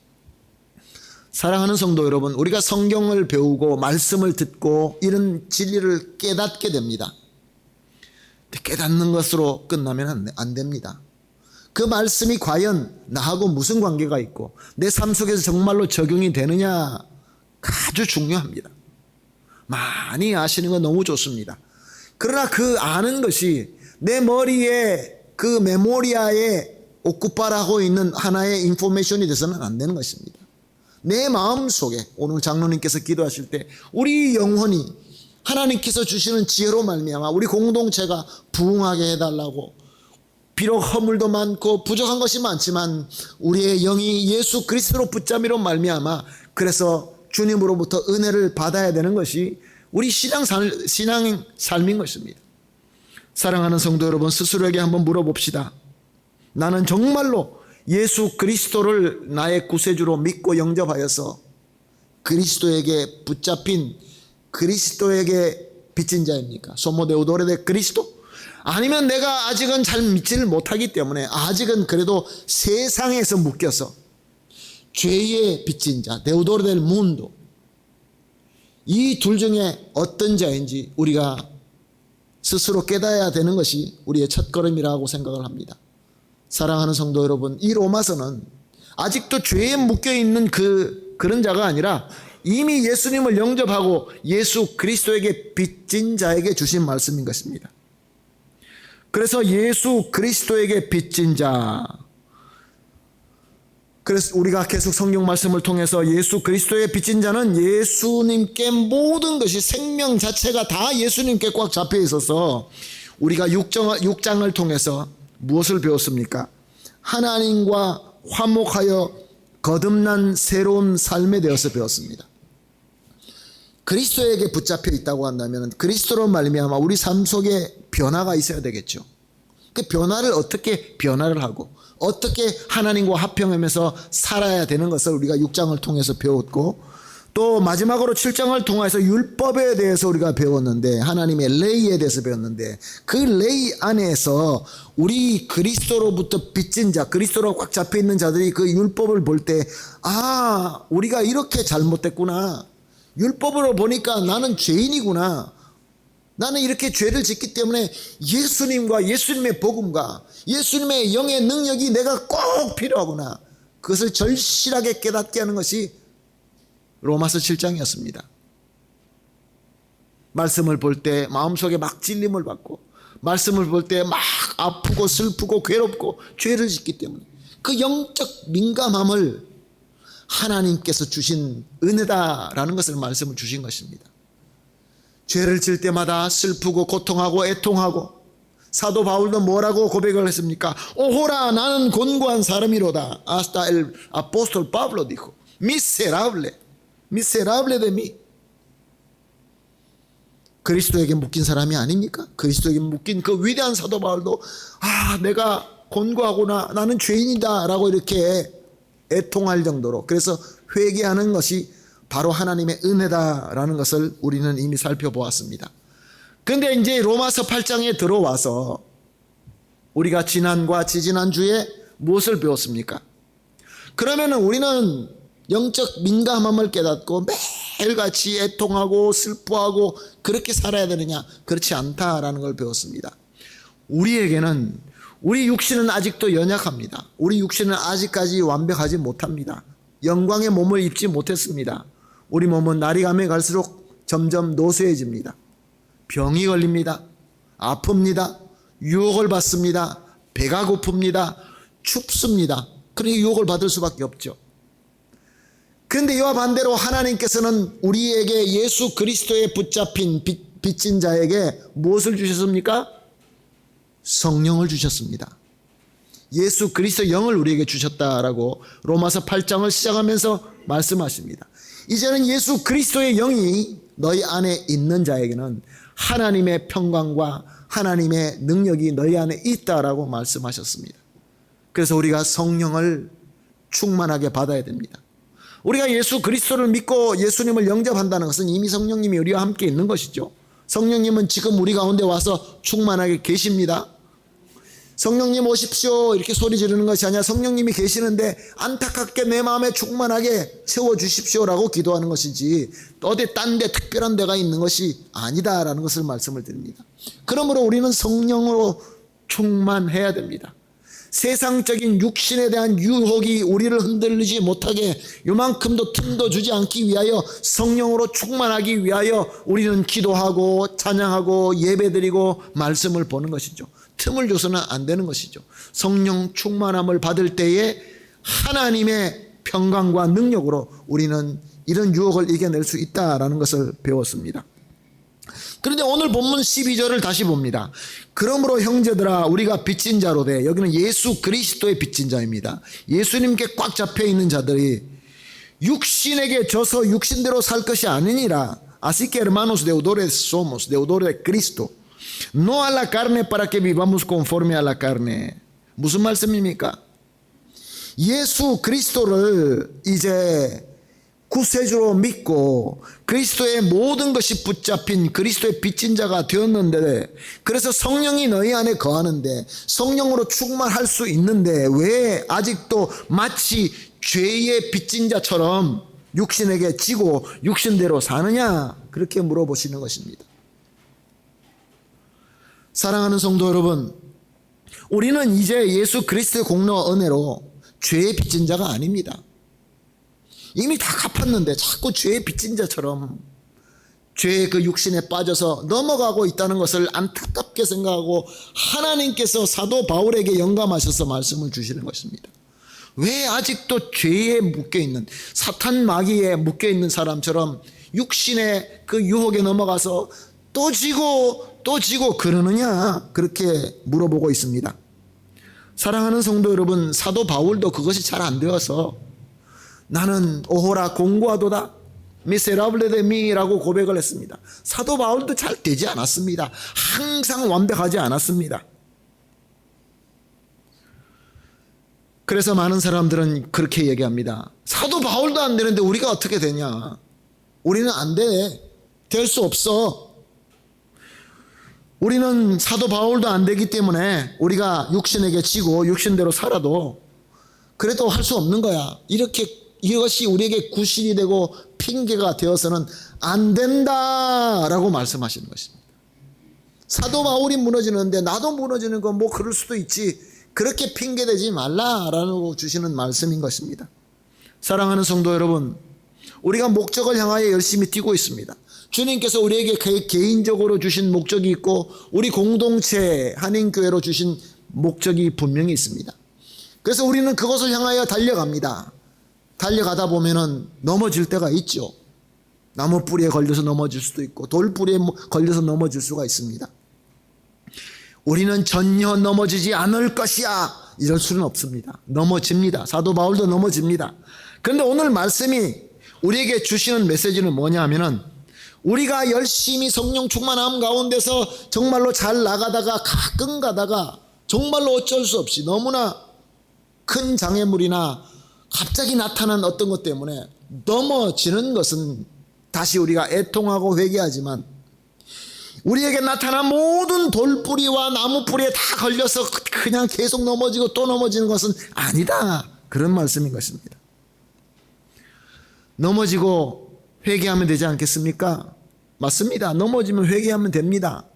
사랑하는 성도 여러분, 우리가 성경을 배우고 말씀을 듣고 이런 진리를 깨닫게 됩니다. 깨닫는 것으로 끝나면 안 됩니다. 그 말씀이 과연 나하고 무슨 관계가 있고 내 삶 속에서 정말로 적용이 되느냐, 아주 중요합니다. 많이 아시는 건 너무 좋습니다. 그러나 그 아는 것이 내 머리에 그 메모리아에 오쿠파라고 있는 하나의 인포메이션이 돼서는 안 되는 것입니다. 내 마음 속에, 오늘 장로님께서 기도하실 때 우리 영혼이 하나님께서 주시는 지혜로 말미암아 우리 공동체가 부흥하게 해달라고, 비록 허물도 많고 부족한 것이 많지만 우리의 영이 예수 그리스도로 붙잡이로 말미암아 그래서 주님으로부터 은혜를 받아야 되는 것이 우리 신앙 삶인 것입니다. 사랑하는 성도 여러분, 스스로에게 한번 물어봅시다. 나는 정말로 예수 그리스도를 나의 구세주로 믿고 영접하여서 그리스도에게 붙잡힌, 그리스도에게 빚진 자입니까? 소모 데우도레 데 그리스도? 아니면 내가 아직은 잘 믿지를 못하기 때문에 아직은 그래도 세상에서 묶여서 죄에 빚진 자, 데우도레 델 문도, 이 둘 중에 어떤 자인지 우리가 스스로 깨달아야 되는 것이 우리의 첫걸음이라고 생각을 합니다. 사랑하는 성도 여러분, 이 로마서는 아직도 죄에 묶여있는 그런 자가 아니라 이미 예수님을 영접하고 예수 그리스도에게 빚진 자에게 주신 말씀인 것입니다. 그래서 예수 그리스도에게 빚진 자, 그래서 우리가 계속 성경 말씀을 통해서 예수 그리스도에 빚진 자는 예수님께 모든 것이, 생명 자체가 다 예수님께 꽉 잡혀 있어서 우리가 6장을 통해서 무엇을 배웠습니까? 하나님과 화목하여 거듭난 새로운 삶에 대해서 배웠습니다. 그리스도에게 붙잡혀 있다고 한다면 그리스도로 말미암아 우리 삶 속에 변화가 있어야 되겠죠. 그 변화를 어떻게 변화를 하고 어떻게 하나님과 화평하면서 살아야 되는 것을 우리가 6장을 통해서 배웠고, 또 마지막으로 7장을 통해서 율법에 대해서 우리가 배웠는데, 하나님의 레이에 대해서 배웠는데, 그 레이 안에서 우리 그리스도로부터 빚진 자, 그리스도로 꽉 잡혀있는 자들이 그 율법을 볼 때, 아, 우리가 이렇게 잘못됐구나, 율법으로 보니까 나는 죄인이구나, 나는 이렇게 죄를 짓기 때문에 예수님과 예수님의 복음과 예수님의 영의 능력이 내가 꼭 필요하구나, 그것을 절실하게 깨닫게 하는 것이 로마서 7장이었습니다. 말씀을 볼 때 마음속에 막 찔림을 받고, 말씀을 볼 때 막 아프고 슬프고 괴롭고 죄를 짓기 때문에 그 영적 민감함을 하나님께서 주신 은혜다라는 것을 말씀을 주신 것입니다. 죄를 질 때마다 슬프고 고통하고 애통하고, 사도 바울도 뭐라고 고백을 했습니까? 오호라, 나는 곤고한 사람이로다. Hasta el apóstol Pablo dijo, miserable de mí. 그리스도에게 묶인 사람이 아닙니까? 그리스도에게 묶인 그 위대한 사도 바울도, 아, 내가 곤고하구나, 나는 죄인이다 라고 이렇게 애통할 정도로, 그래서 회개하는 것이 바로 하나님의 은혜다라는 것을 우리는 이미 살펴보았습니다. 그런데 이제 로마서 8장에 들어와서 우리가 지난과 지지난주에 무엇을 배웠습니까? 그러면 우리는 영적 민감함을 깨닫고 매일같이 애통하고 슬퍼하고 그렇게 살아야 되느냐? 그렇지 않다라는 걸 배웠습니다. 우리에게는, 우리 육신은 아직도 연약합니다. 우리 육신은 아직까지 완벽하지 못합니다. 영광의 몸을 입지 못했습니다. 우리 몸은 날이 가면 갈수록 점점 노쇠해집니다. 병이 걸립니다. 아픕니다. 유혹을 받습니다. 배가 고픕니다. 춥습니다. 그러니 유혹을 받을 수밖에 없죠. 그런데 이와 반대로 하나님께서는 우리에게 예수 그리스도에 붙잡힌 빚진 자에게 무엇을 주셨습니까? 성령을 주셨습니다. 예수 그리스도 영을 우리에게 주셨다라고 로마서 8장을 시작하면서 말씀하십니다. 이제는 예수 그리스도의 영이 너희 안에 있는 자에게는 하나님의 평강과 하나님의 능력이 너희 안에 있다라고 말씀하셨습니다. 그래서 우리가 성령을 충만하게 받아야 됩니다. 우리가 예수 그리스도를 믿고 예수님을 영접한다는 것은 이미 성령님이 우리와 함께 있는 것이죠. 성령님은 지금 우리 가운데 와서 충만하게 계십니다. 성령님 오십시오 이렇게 소리 지르는 것이 아니라 성령님이 계시는데 안타깝게 내 마음에 충만하게 채워주십시오라고 기도하는 것이지 어디 딴 데 특별한 데가 있는 것이 아니다라는 것을 말씀을 드립니다. 그러므로 우리는 성령으로 충만해야 됩니다. 세상적인 육신에 대한 유혹이 우리를 흔들리지 못하게 요만큼도 틈도 주지 않기 위하여 성령으로 충만하기 위하여 우리는 기도하고 찬양하고 예배드리고 말씀을 보는 것이죠. 틈을 줘서는 안 되는 것이죠. 성령 충만함을 받을 때에 하나님의 평강과 능력으로 우리는 이런 유혹을 이겨낼 수 있다라는 것을 배웠습니다. 그런데 오늘 본문 12절을 다시 봅니다. 그러므로 형제들아 우리가 빚진 자로 돼. 여기는 예수 그리스도의 빚진 자입니다. 예수님께 꽉 잡혀 있는 자들이 육신에게 져서 육신대로 살 것이 아니니라. Así que hermanos deudores somos, deudores de Cristo. No a la carne para que vivamos conforme a la carne. 무슨 말씀입니까? 예수 그리스도를 이제 구세주로 믿고 그리스도의 모든 것이 붙잡힌 그리스도의 빚진 자가 되었는데, 그래서 성령이 너희 안에 거하는데 성령으로 충만할 수 있는데 왜 아직도 마치 죄의 빚진 자처럼 육신에게 지고 육신대로 사느냐, 그렇게 물어보시는 것입니다. 사랑하는 성도 여러분, 우리는 이제 예수 그리스도의 공로와 은혜로 죄의 빚진 자가 아닙니다. 이미 다 갚았는데 자꾸 죄의 빚진 자처럼 죄의 그 육신에 빠져서 넘어가고 있다는 것을 안타깝게 생각하고 하나님께서 사도 바울에게 영감하셔서 말씀을 주시는 것입니다. 왜 아직도 죄에 묶여있는, 사탄 마귀에 묶여있는 사람처럼 육신의 그 유혹에 넘어가서 또 지고 그러느냐, 그렇게 물어보고 있습니다. 사랑하는 성도 여러분, 사도 바울도 그것이 잘 안 되어서 나는 오호라 공고하도다 미세라블레 데 미라고 고백을 했습니다. 사도 바울도 잘 되지 않았습니다. 항상 완벽하지 않았습니다. 그래서 많은 사람들은 그렇게 얘기합니다. 사도 바울도 안 되는데 우리가 어떻게 되냐, 우리는 안 돼, 될 수 없어. 우리는 사도 바울도 안 되기 때문에 우리가 육신에게 지고 육신대로 살아도 그래도 할 수 없는 거야, 이렇게 이것이 우리에게 구실이 되고 핑계가 되어서는 안 된다라고 말씀하시는 것입니다. 사도 바울이 무너지는데 나도 무너지는 건 뭐 그럴 수도 있지, 그렇게 핑계대지 말라라고 주시는 말씀인 것입니다. 사랑하는 성도 여러분, 우리가 목적을 향하여 열심히 뛰고 있습니다. 주님께서 우리에게 개인적으로 주신 목적이 있고 우리 공동체 한인교회로 주신 목적이 분명히 있습니다. 그래서 우리는 그것을 향하여 달려갑니다. 달려가다 보면은 넘어질 때가 있죠. 나무 뿌리에 걸려서 넘어질 수도 있고 돌 뿌리에 걸려서 넘어질 수가 있습니다. 우리는 전혀 넘어지지 않을 것이야, 이럴 수는 없습니다. 넘어집니다. 사도 바울도 넘어집니다. 그런데 오늘 말씀이 우리에게 주시는 메시지는 뭐냐 하면은, 우리가 열심히 성령 충만함 가운데서 정말로 잘 나가다가 가끔 가다가 정말로 어쩔 수 없이 너무나 큰 장애물이나 갑자기 나타난 어떤 것 때문에 넘어지는 것은 다시 우리가 애통하고 회개하지만, 우리에게 나타난 모든 돌뿌리와 나무뿌리에 다 걸려서 그냥 계속 넘어지고 또 넘어지는 것은 아니다, 그런 말씀인 것입니다. 넘어지고 회개하면 되지 않겠습니까? 맞습니다. 넘어지면 회개하면 됩니다.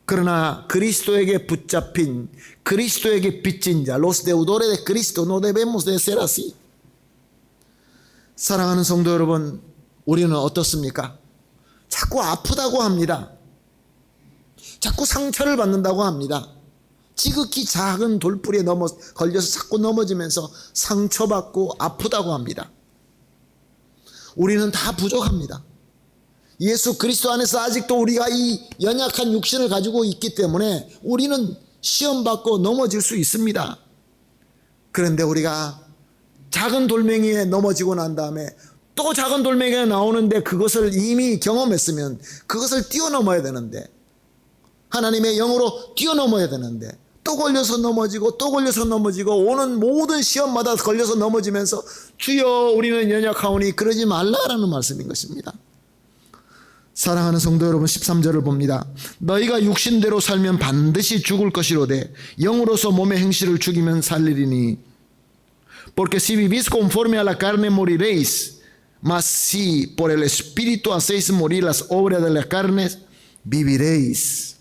그러나 그리스도에게 붙잡힌, 그리스도에게 빚진 자, los deudores de Cristo no debemos de ser así. 사랑하는 성도 여러분, 우리는 어떻습니까? 자꾸 아프다고 합니다. 자꾸 상처를 받는다고 합니다. 지극히 작은 돌뿌리에 걸려서 자꾸 넘어지면서 상처받고 아프다고 합니다. 우리는 다 부족합니다. 예수 그리스도 안에서 아직도 우리가 이 연약한 육신을 가지고 있기 때문에 우리는 시험받고 넘어질 수 있습니다. 그런데 우리가 작은 돌멩이에 넘어지고 난 다음에 또 작은 돌멩이가 나오는데 그것을 이미 경험했으면 그것을 뛰어넘어야 되는데, 하나님의 영으로 뛰어넘어야 되는데 또 걸려서 넘어지고 또 걸려서 넘어지고 오는 모든 시험마다 걸려서 넘어지면서 주여 우리는 연약하오니 그러지 말라라는 말씀인 것입니다. 사랑하는 성도 여러분, 13절을 봅니다. 너희가 육신대로 살면 반드시 죽을 것이로되 영으로서 몸의 행실을 죽이면 살리리니 porque si vivís conforme a la carne moriréis mas si por el Espíritu hacéis morir las obras de la carne viviréis.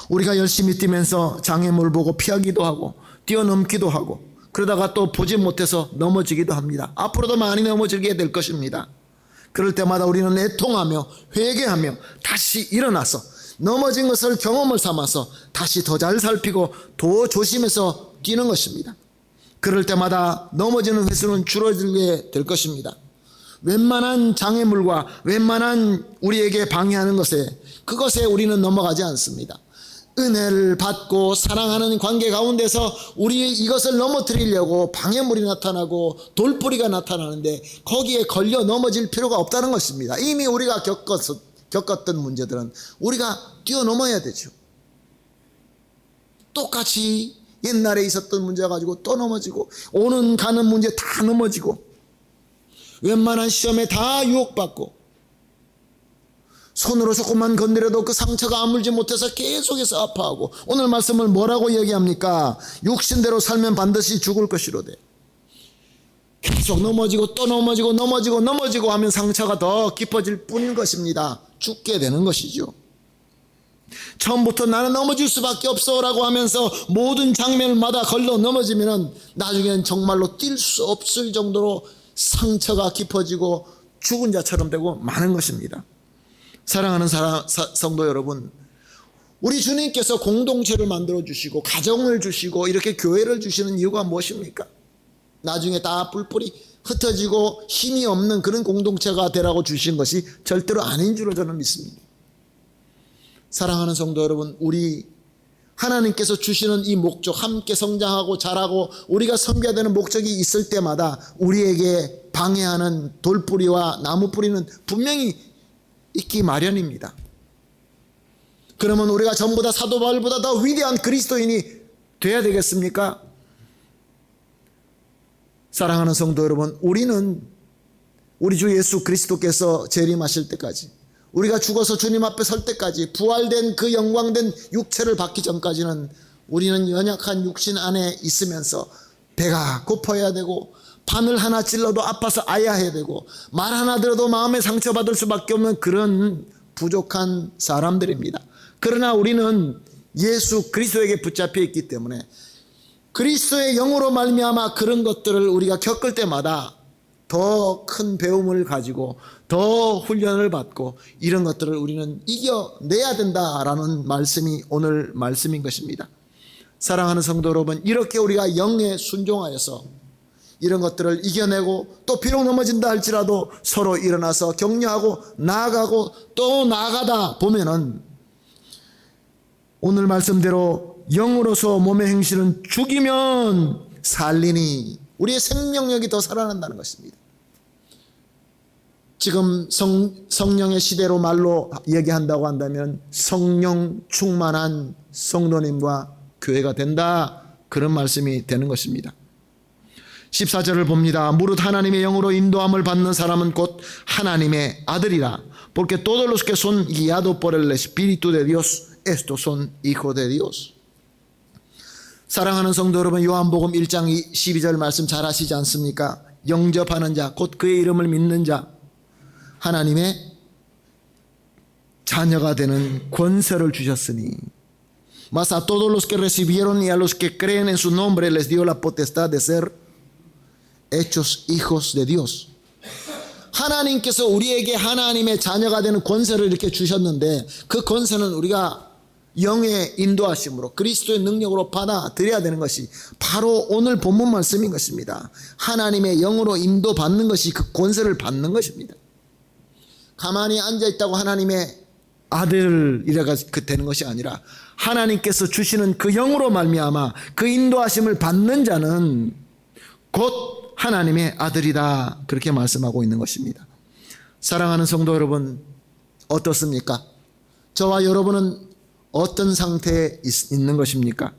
우리가 열심히 뛰면서 장애물 보고 피하기도 하고 뛰어넘기도 하고 그러다가 또 보지 못해서 넘어지기도 합니다. 앞으로도 많이 넘어지게 될 것입니다. 그럴 때마다 우리는 애통하며 회개하며 다시 일어나서 넘어진 것을 경험을 삼아서 다시 더 잘 살피고 더 조심해서 뛰는 것입니다. 그럴 때마다 넘어지는 횟수는 줄어들게 될 것입니다. 웬만한 장애물과 웬만한 우리에게 방해하는 그것에 우리는 넘어가지 않습니다. 은혜를 받고 사랑하는 관계 가운데서 우리 이것을 넘어뜨리려고 방해물이 나타나고 돌뿌리가 나타나는데 거기에 걸려 넘어질 필요가 없다는 것입니다. 이미 우리가 겪었던 문제들은 우리가 뛰어넘어야 되죠. 똑같이 옛날에 있었던 문제 가지고 또 넘어지고 오는 가는 문제 다 넘어지고 웬만한 시험에 다 유혹받고 손으로 조금만 건드려도 그 상처가 아물지 못해서 계속해서 아파하고 오늘 말씀을 뭐라고 얘기합니까? 육신대로 살면 반드시 죽을 것이로되 계속 넘어지고 또 넘어지고 하면 상처가 더 깊어질 뿐인 것입니다. 죽게 되는 것이죠. 처음부터 나는 넘어질 수밖에 없어 라고 하면서 모든 장면마다 걸러 넘어지면 나중엔 정말로 뛸 수 없을 정도로 상처가 깊어지고 죽은 자처럼 되고 많은 것입니다. 사랑하는 성도 여러분, 우리 주님께서 공동체를 만들어 주시고 가정을 주시고 이렇게 교회를 주시는 이유가 무엇입니까? 나중에 다 뿔뿔이 흩어지고 힘이 없는 그런 공동체가 되라고 주신 것이 절대로 아닌 줄로 저는 믿습니다. 사랑하는 성도 여러분, 우리 하나님께서 주시는 이 목적, 함께 성장하고 자라고 우리가 섬겨야 되는 목적이 있을 때마다 우리에게 방해하는 돌뿌리와 나무뿌리는 분명히 있기 마련입니다. 그러면 우리가 전부 다 사도 바울보다 더 위대한 그리스도인이 돼야 되겠습니까? 사랑하는 성도 여러분, 우리는 우리 주 예수 그리스도께서 재림하실 때까지 우리가 죽어서 주님 앞에 설 때까지 부활된 그 영광된 육체를 받기 전까지는 우리는 연약한 육신 안에 있으면서 배가 고파야 되고 바늘 하나 찔러도 아파서 아야해야 되고 말 하나 들어도 마음에 상처받을 수밖에 없는 그런 부족한 사람들입니다. 그러나 우리는 예수 그리스도에게 붙잡혀 있기 때문에 그리스도의 영으로 말미암아 그런 것들을 우리가 겪을 때마다 더 큰 배움을 가지고 더 훈련을 받고 이런 것들을 우리는 이겨내야 된다라는 말씀이 오늘 말씀인 것입니다. 사랑하는 성도 여러분, 이렇게 우리가 영에 순종하여서 이런 것들을 이겨내고 또 비록 넘어진다 할지라도 서로 일어나서 격려하고 나아가고 또 나아가다 보면은 오늘 말씀대로 영으로서 몸의 행실은 죽이면 살리니 우리의 생명력이 더 살아난다는 것입니다. 지금 성령의 시대로 말로 얘기한다고 한다면 성령 충만한 성도님과 교회가 된다, 그런 말씀이 되는 것입니다. 14절을 봅니다. 무릇 하나님의 영으로 인도함을 받는 사람은 곧 하나님의 아들이라. Porque todos los que son guiados por el Espíritu de Dios, estos son hijos de Dios. 사랑하는 성도 여러분, 요한복음 1장 12절 말씀 잘 아시지 않습니까? 영접하는 자, 곧 그의 이름을 믿는 자, 하나님의 자녀가 되는 권세를 주셨으니 Mas a todos los que recibieron y a los que creen en su nombre les dio la potestad de ser hechos hijos de Dios. 하나님께서 우리에게 하나님의 자녀가 되는 권세를 이렇게 주셨는데 그 권세는 우리가 영의 인도하심으로 그리스도의 능력으로 받아들여야 되는 것이 바로 오늘 본문 말씀인 것입니다. 하나님의 영으로 인도받는 것이 그 권세를 받는 것입니다. 가만히 앉아있다고 하나님의 아들이라가 되는 것이 아니라 하나님께서 주시는 그 영으로 말미암아 그 인도하심을 받는 자는 곧 하나님의 아들이다, 그렇게 말씀하고 있는 것입니다. 사랑하는 성도 여러분, 어떻습니까? 저와 여러분은 어떤 상태에 있는 것입니까?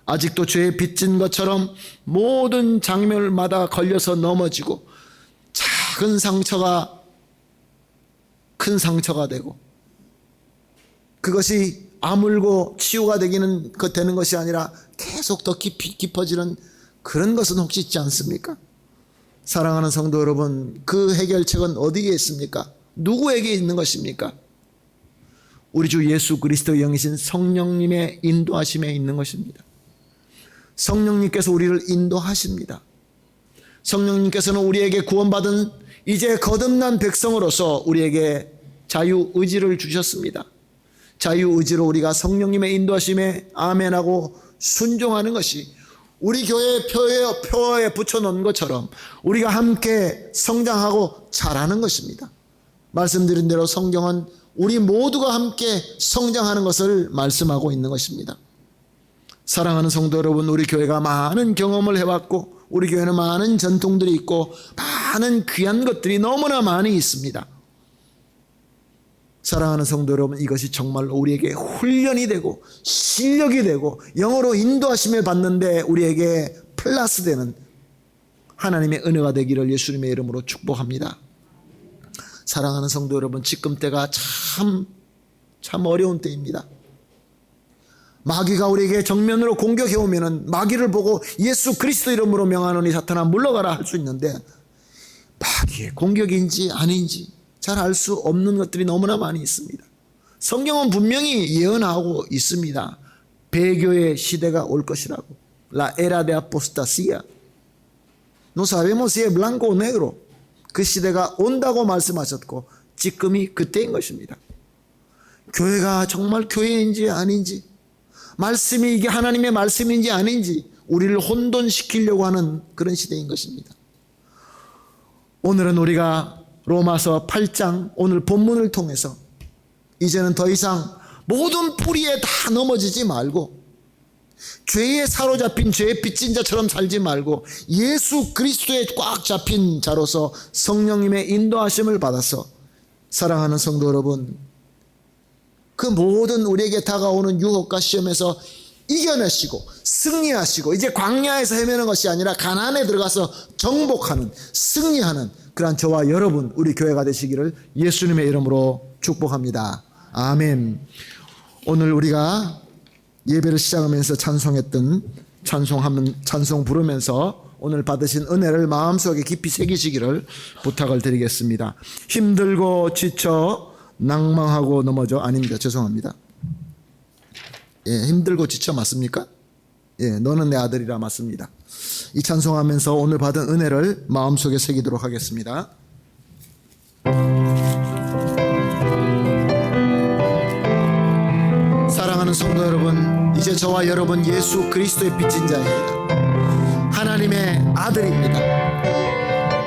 아직도 죄에 빚진 것처럼 모든 장면마다 걸려서 넘어지고 작은 상처가 큰 상처가 되고, 그것이 아물고 치유가 되는 것이 아니라 계속 더 깊어지는 그런 것은 혹시 있지 않습니까? 사랑하는 성도 여러분, 그 해결책은 어디에 있습니까? 누구에게 있는 것입니까? 우리 주 예수 그리스도의 영이신 성령님의 인도하심에 있는 것입니다. 성령님께서 우리를 인도하십니다. 성령님께서는 우리에게 구원받은 이제 거듭난 백성으로서 우리에게 자유의지를 주셨습니다. 자유의지로 우리가 성령님의 인도하심에 아멘하고 순종하는 것이 우리 교회 표어에 붙여놓은 것처럼 우리가 함께 성장하고 자라는 것입니다. 말씀드린 대로 성경은 우리 모두가 함께 성장하는 것을 말씀하고 있는 것입니다. 사랑하는 성도 여러분, 우리 교회가 많은 경험을 해왔고 우리 교회는 많은 전통들이 있고 많은 귀한 것들이 너무나 많이 있습니다. 사랑하는 성도 여러분, 이것이 정말로 우리에게 훈련이 되고 실력이 되고 영어로 인도하심을 받는데 우리에게 플러스 되는 하나님의 은혜가 되기를 예수님의 이름으로 축복합니다. 사랑하는 성도 여러분, 지금 때가 참 어려운 때입니다. 마귀가 우리에게 정면으로 공격해 오면은 마귀를 보고 예수 그리스도 이름으로 명하노니 사탄아 물러가라 할 수 있는데, 마귀의 공격인지 아닌지 잘 알 수 없는 것들이 너무나 많이 있습니다. 성경은 분명히 예언하고 있습니다. 배교의 시대가 올 것이라고. La era de apostasía. No sabemos si es blanco o negro. 그 시대가 온다고 말씀하셨고 지금이 그때인 것입니다. 교회가 정말 교회인지 아닌지, 말씀이 이게 하나님의 말씀인지 아닌지 우리를 혼돈시키려고 하는 그런 시대인 것입니다. 오늘은 우리가 로마서 8장 오늘 본문을 통해서 이제는 더 이상 모든 뿌리에 다 넘어지지 말고 죄에 사로잡힌 죄에 빚진 자처럼 살지 말고 예수 그리스도에 꽉 잡힌 자로서 성령님의 인도하심을 받아서, 사랑하는 성도 여러분, 그 모든 우리에게 다가오는 유혹과 시험에서 이겨내시고 승리하시고 이제 광야에서 헤매는 것이 아니라 가나안에 들어가서 정복하는, 승리하는 그러한 저와 여러분, 우리 교회가 되시기를 예수님의 이름으로 축복합니다. 아멘. 오늘 우리가 예배를 시작하면서 찬송했던 찬송 부르면서 오늘 받으신 은혜를 마음속에 깊이 새기시기를 부탁을 드리겠습니다. 힘들고 지쳐 낭망하고 넘어져, 아닙니다. 죄송합니다. 예, 힘들고 지쳐 맞습니까? 예, 너는 내 아들이라 맞습니다. 이 찬송하면서 오늘 받은 은혜를 마음속에 새기도록 하겠습니다. 사랑하는 성도 여러분, 이제 저와 여러분 예수 그리스도의 빚진 자입니다. 하나님의 아들입니다.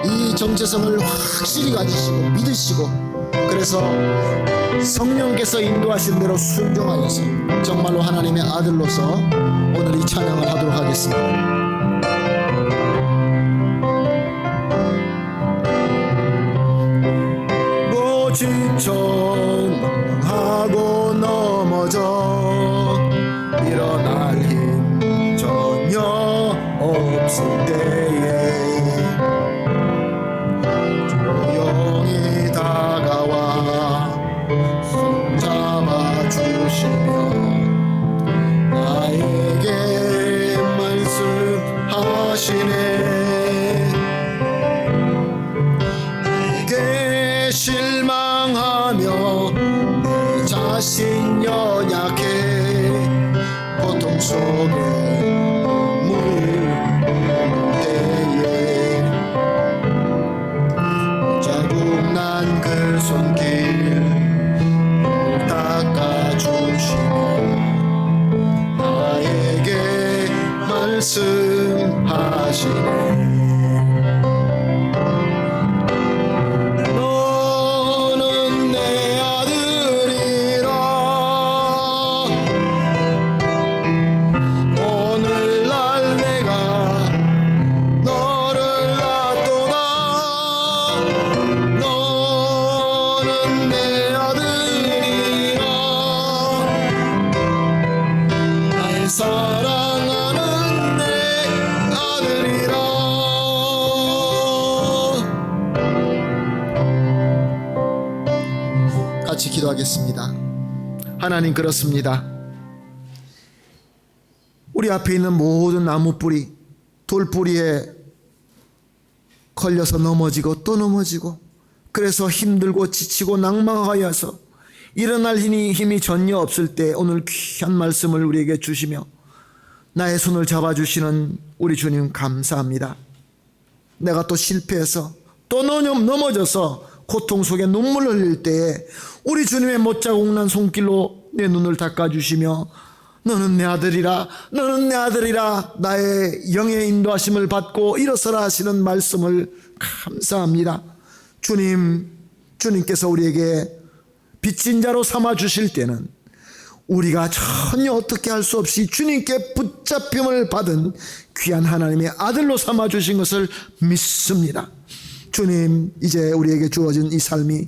이 정체성을 확실히 가지시고 믿으시고, 그래서 성령께서 인도하신 대로 순종하여서 정말로 하나님의 아들로서 오늘 이 찬양을 하도록 하겠습니다. 지쳐하고 넘어져 일어날 힘 전혀 없을 때에 조용히 다가와 손 잡아주시면 나에게 말씀하시네. 실망하며 내 자신 연약해 고통 속에 물들 때에 자국난 그 손길 닦아주시며 나에게 말씀하시네. 사랑하는 내 아들이라. 같이 기도하겠습니다. 하나님, 그렇습니다. 우리 앞에 있는 모든 나무 뿌리, 돌 뿌리에 걸려서 넘어지고 또 넘어지고, 그래서 힘들고 지치고 낭망하여서 일어날 힘이 전혀 없을 때 오늘 귀한 말씀을 우리에게 주시며 나의 손을 잡아주시는 우리 주님 감사합니다. 내가 또 실패해서 또 넘어져서 고통 속에 눈물 흘릴 때에 우리 주님의 못자국 난 손길로 내 눈을 닦아주시며 너는 내 아들이라, 너는 내 아들이라, 나의 영의 인도하심을 받고 일어서라 하시는 말씀을 감사합니다. 주님께서 우리에게 빚진 자로 삼아 주실 때는 우리가 전혀 어떻게 할 수 없이 주님께 붙잡힘을 받은 귀한 하나님의 아들로 삼아 주신 것을 믿습니다. 주님, 이제 우리에게 주어진 이 삶이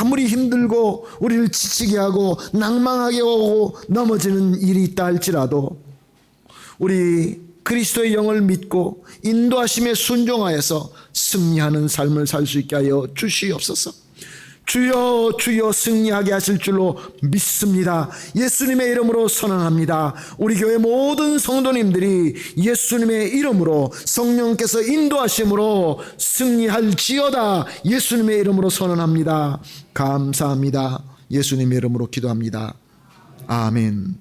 아무리 힘들고 우리를 지치게 하고 낭망하게 하고 넘어지는 일이 있다 할지라도 우리 그리스도의 영을 믿고 인도하심에 순종하여서 승리하는 삶을 살 수 있게 하여 주시옵소서. 주여, 주여, 승리하게 하실 줄로 믿습니다. 예수님의 이름으로 선언합니다. 우리 교회 모든 성도님들이 예수님의 이름으로 성령께서 인도하심으로 승리할지어다. 예수님의 이름으로 선언합니다. 감사합니다. 예수님의 이름으로 기도합니다. 아멘.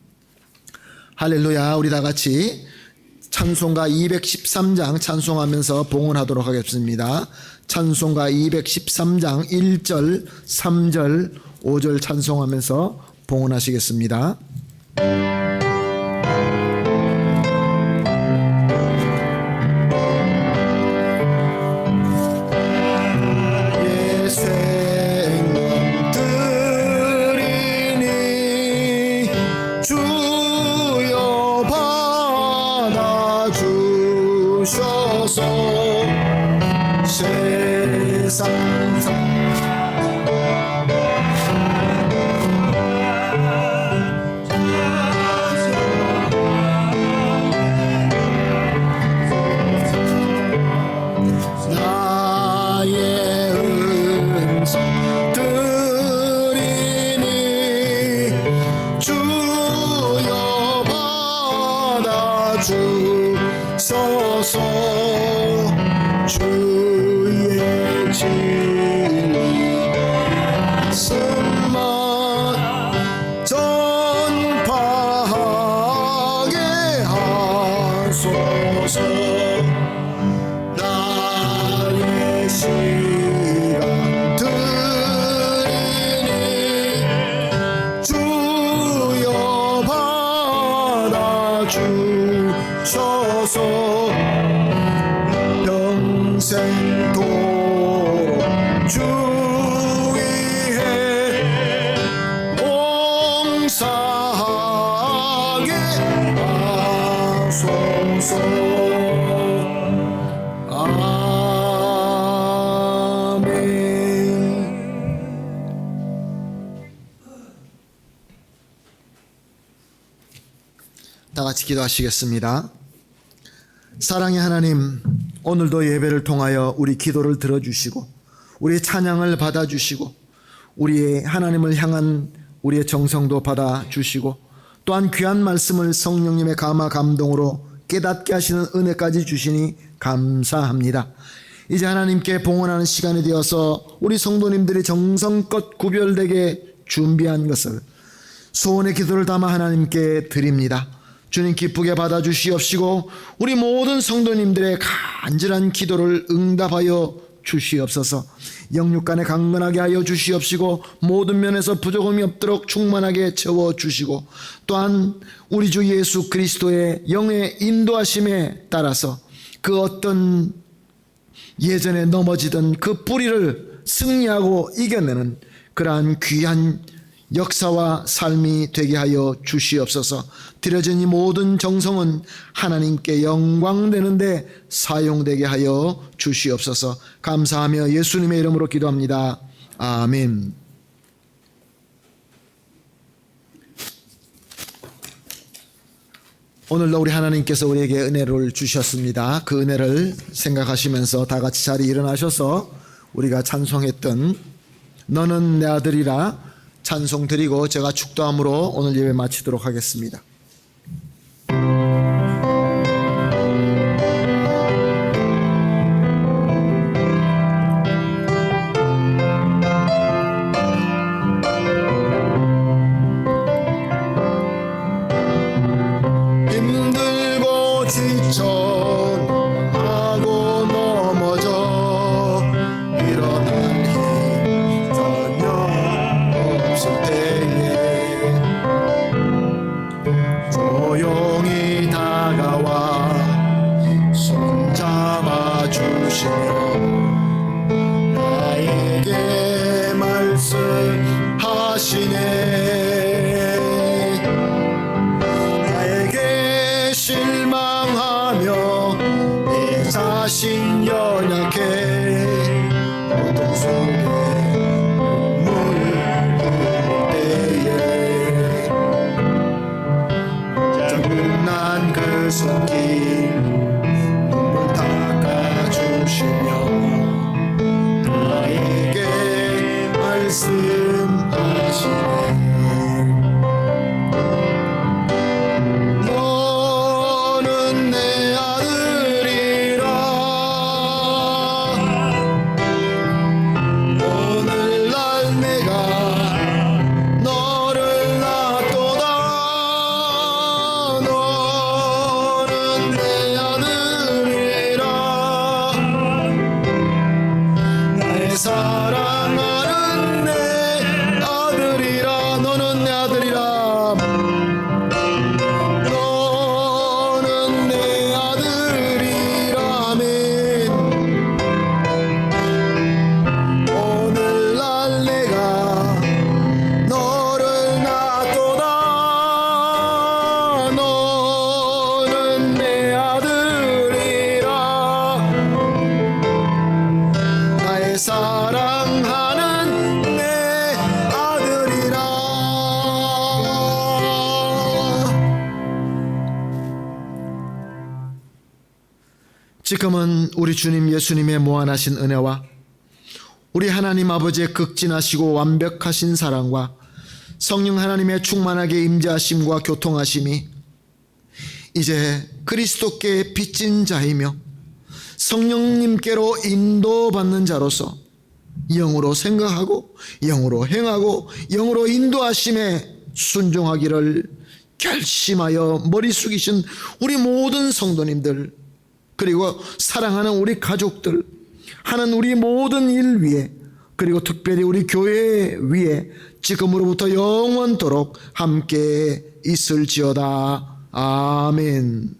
할렐루야. 우리 다 같이 찬송가 213장 찬송하면서 봉헌하도록 하겠습니다. 찬송가 213장 1절, 3절, 5절 찬송하면서 봉헌하시겠습니다. 예 생명 드리니 주여 받아주셔서 세상 나의 음성 드리니 주여 받아주소서. 주의 진리 말씀만 전파하게 하소서. 나의 시간 드리니 주여 받아주소서. 평생도록 주 위에 봉사하게 하소서. 아멘. 다 같이 기도하시겠습니다. 사랑의 하나님, 오늘도 예배를 통하여 우리 기도를 들어주시고 우리의 찬양을 받아주시고 우리의 하나님을 향한 우리의 정성도 받아주시고 또한 귀한 말씀을 성령님의 감화 감동으로 깨닫게 하시는 은혜까지 주시니 감사합니다. 이제 하나님께 봉헌하는 시간이 되어서 우리 성도님들이 정성껏 구별되게 준비한 것을 소원의 기도를 담아 하나님께 드립니다. 주님 기쁘게 받아주시옵시고 우리 모든 성도님들의 간절한 기도를 응답하여 주시옵소서. 영육간에 강건하게 하여 주시옵시고 모든 면에서 부족함이 없도록 충만하게 채워주시고 또한 우리 주 예수 그리스도의 영의 인도하심에 따라서 그 어떤 예전에 넘어지던 그 뿌리를 승리하고 이겨내는 그러한 귀한 역사와 삶이 되게 하여 주시옵소서. 드려진 이 모든 정성은 하나님께 영광되는데 사용되게 하여 주시옵소서. 감사하며 예수님의 이름으로 기도합니다. 아멘. 오늘도 우리 하나님께서 우리에게 은혜를 주셨습니다. 그 은혜를 생각하시면서 다 같이 자리 일어나셔서 우리가 찬송했던 너는 내 아들이라 찬송 드리고 제가 축도함으로 오늘 예배 마치도록 하겠습니다. 지쳐하고 넘어져 일어날 힘 전혀 없을 때에 조용히 다가와 손 잡아주시며 나에게 말씀하시네. 실망하며 내 자신 연약해 어둠 속에 눈물 흘릴 때에 짜증난 그 손길 눈물 닦아주시며 나에게 말씀하시네. 사랑하는 내 아들이라 너는 내 아들이라 너는 내 아들이라면 오늘날 내가 너를 낳도다 너는 내 아들이라 나의 사랑하는 내 아들이라. 지금은 우리 주님 예수님의 무한하신 은혜와 우리 하나님 아버지의 극진하시고 완벽하신 사랑과 성령 하나님의 충만하게 임재하심과 교통하심이 이제 그리스도께 빚진 자이며 성령님께로 인도받는 자로서 영으로 생각하고 영으로 행하고 영으로 인도하심에 순종하기를 결심하여 머리 숙이신 우리 모든 성도님들 그리고 사랑하는 우리 가족들 하는 우리 모든 일 위에 그리고 특별히 우리 교회 위에 지금으로부터 영원토록 함께 있을지어다. 아멘.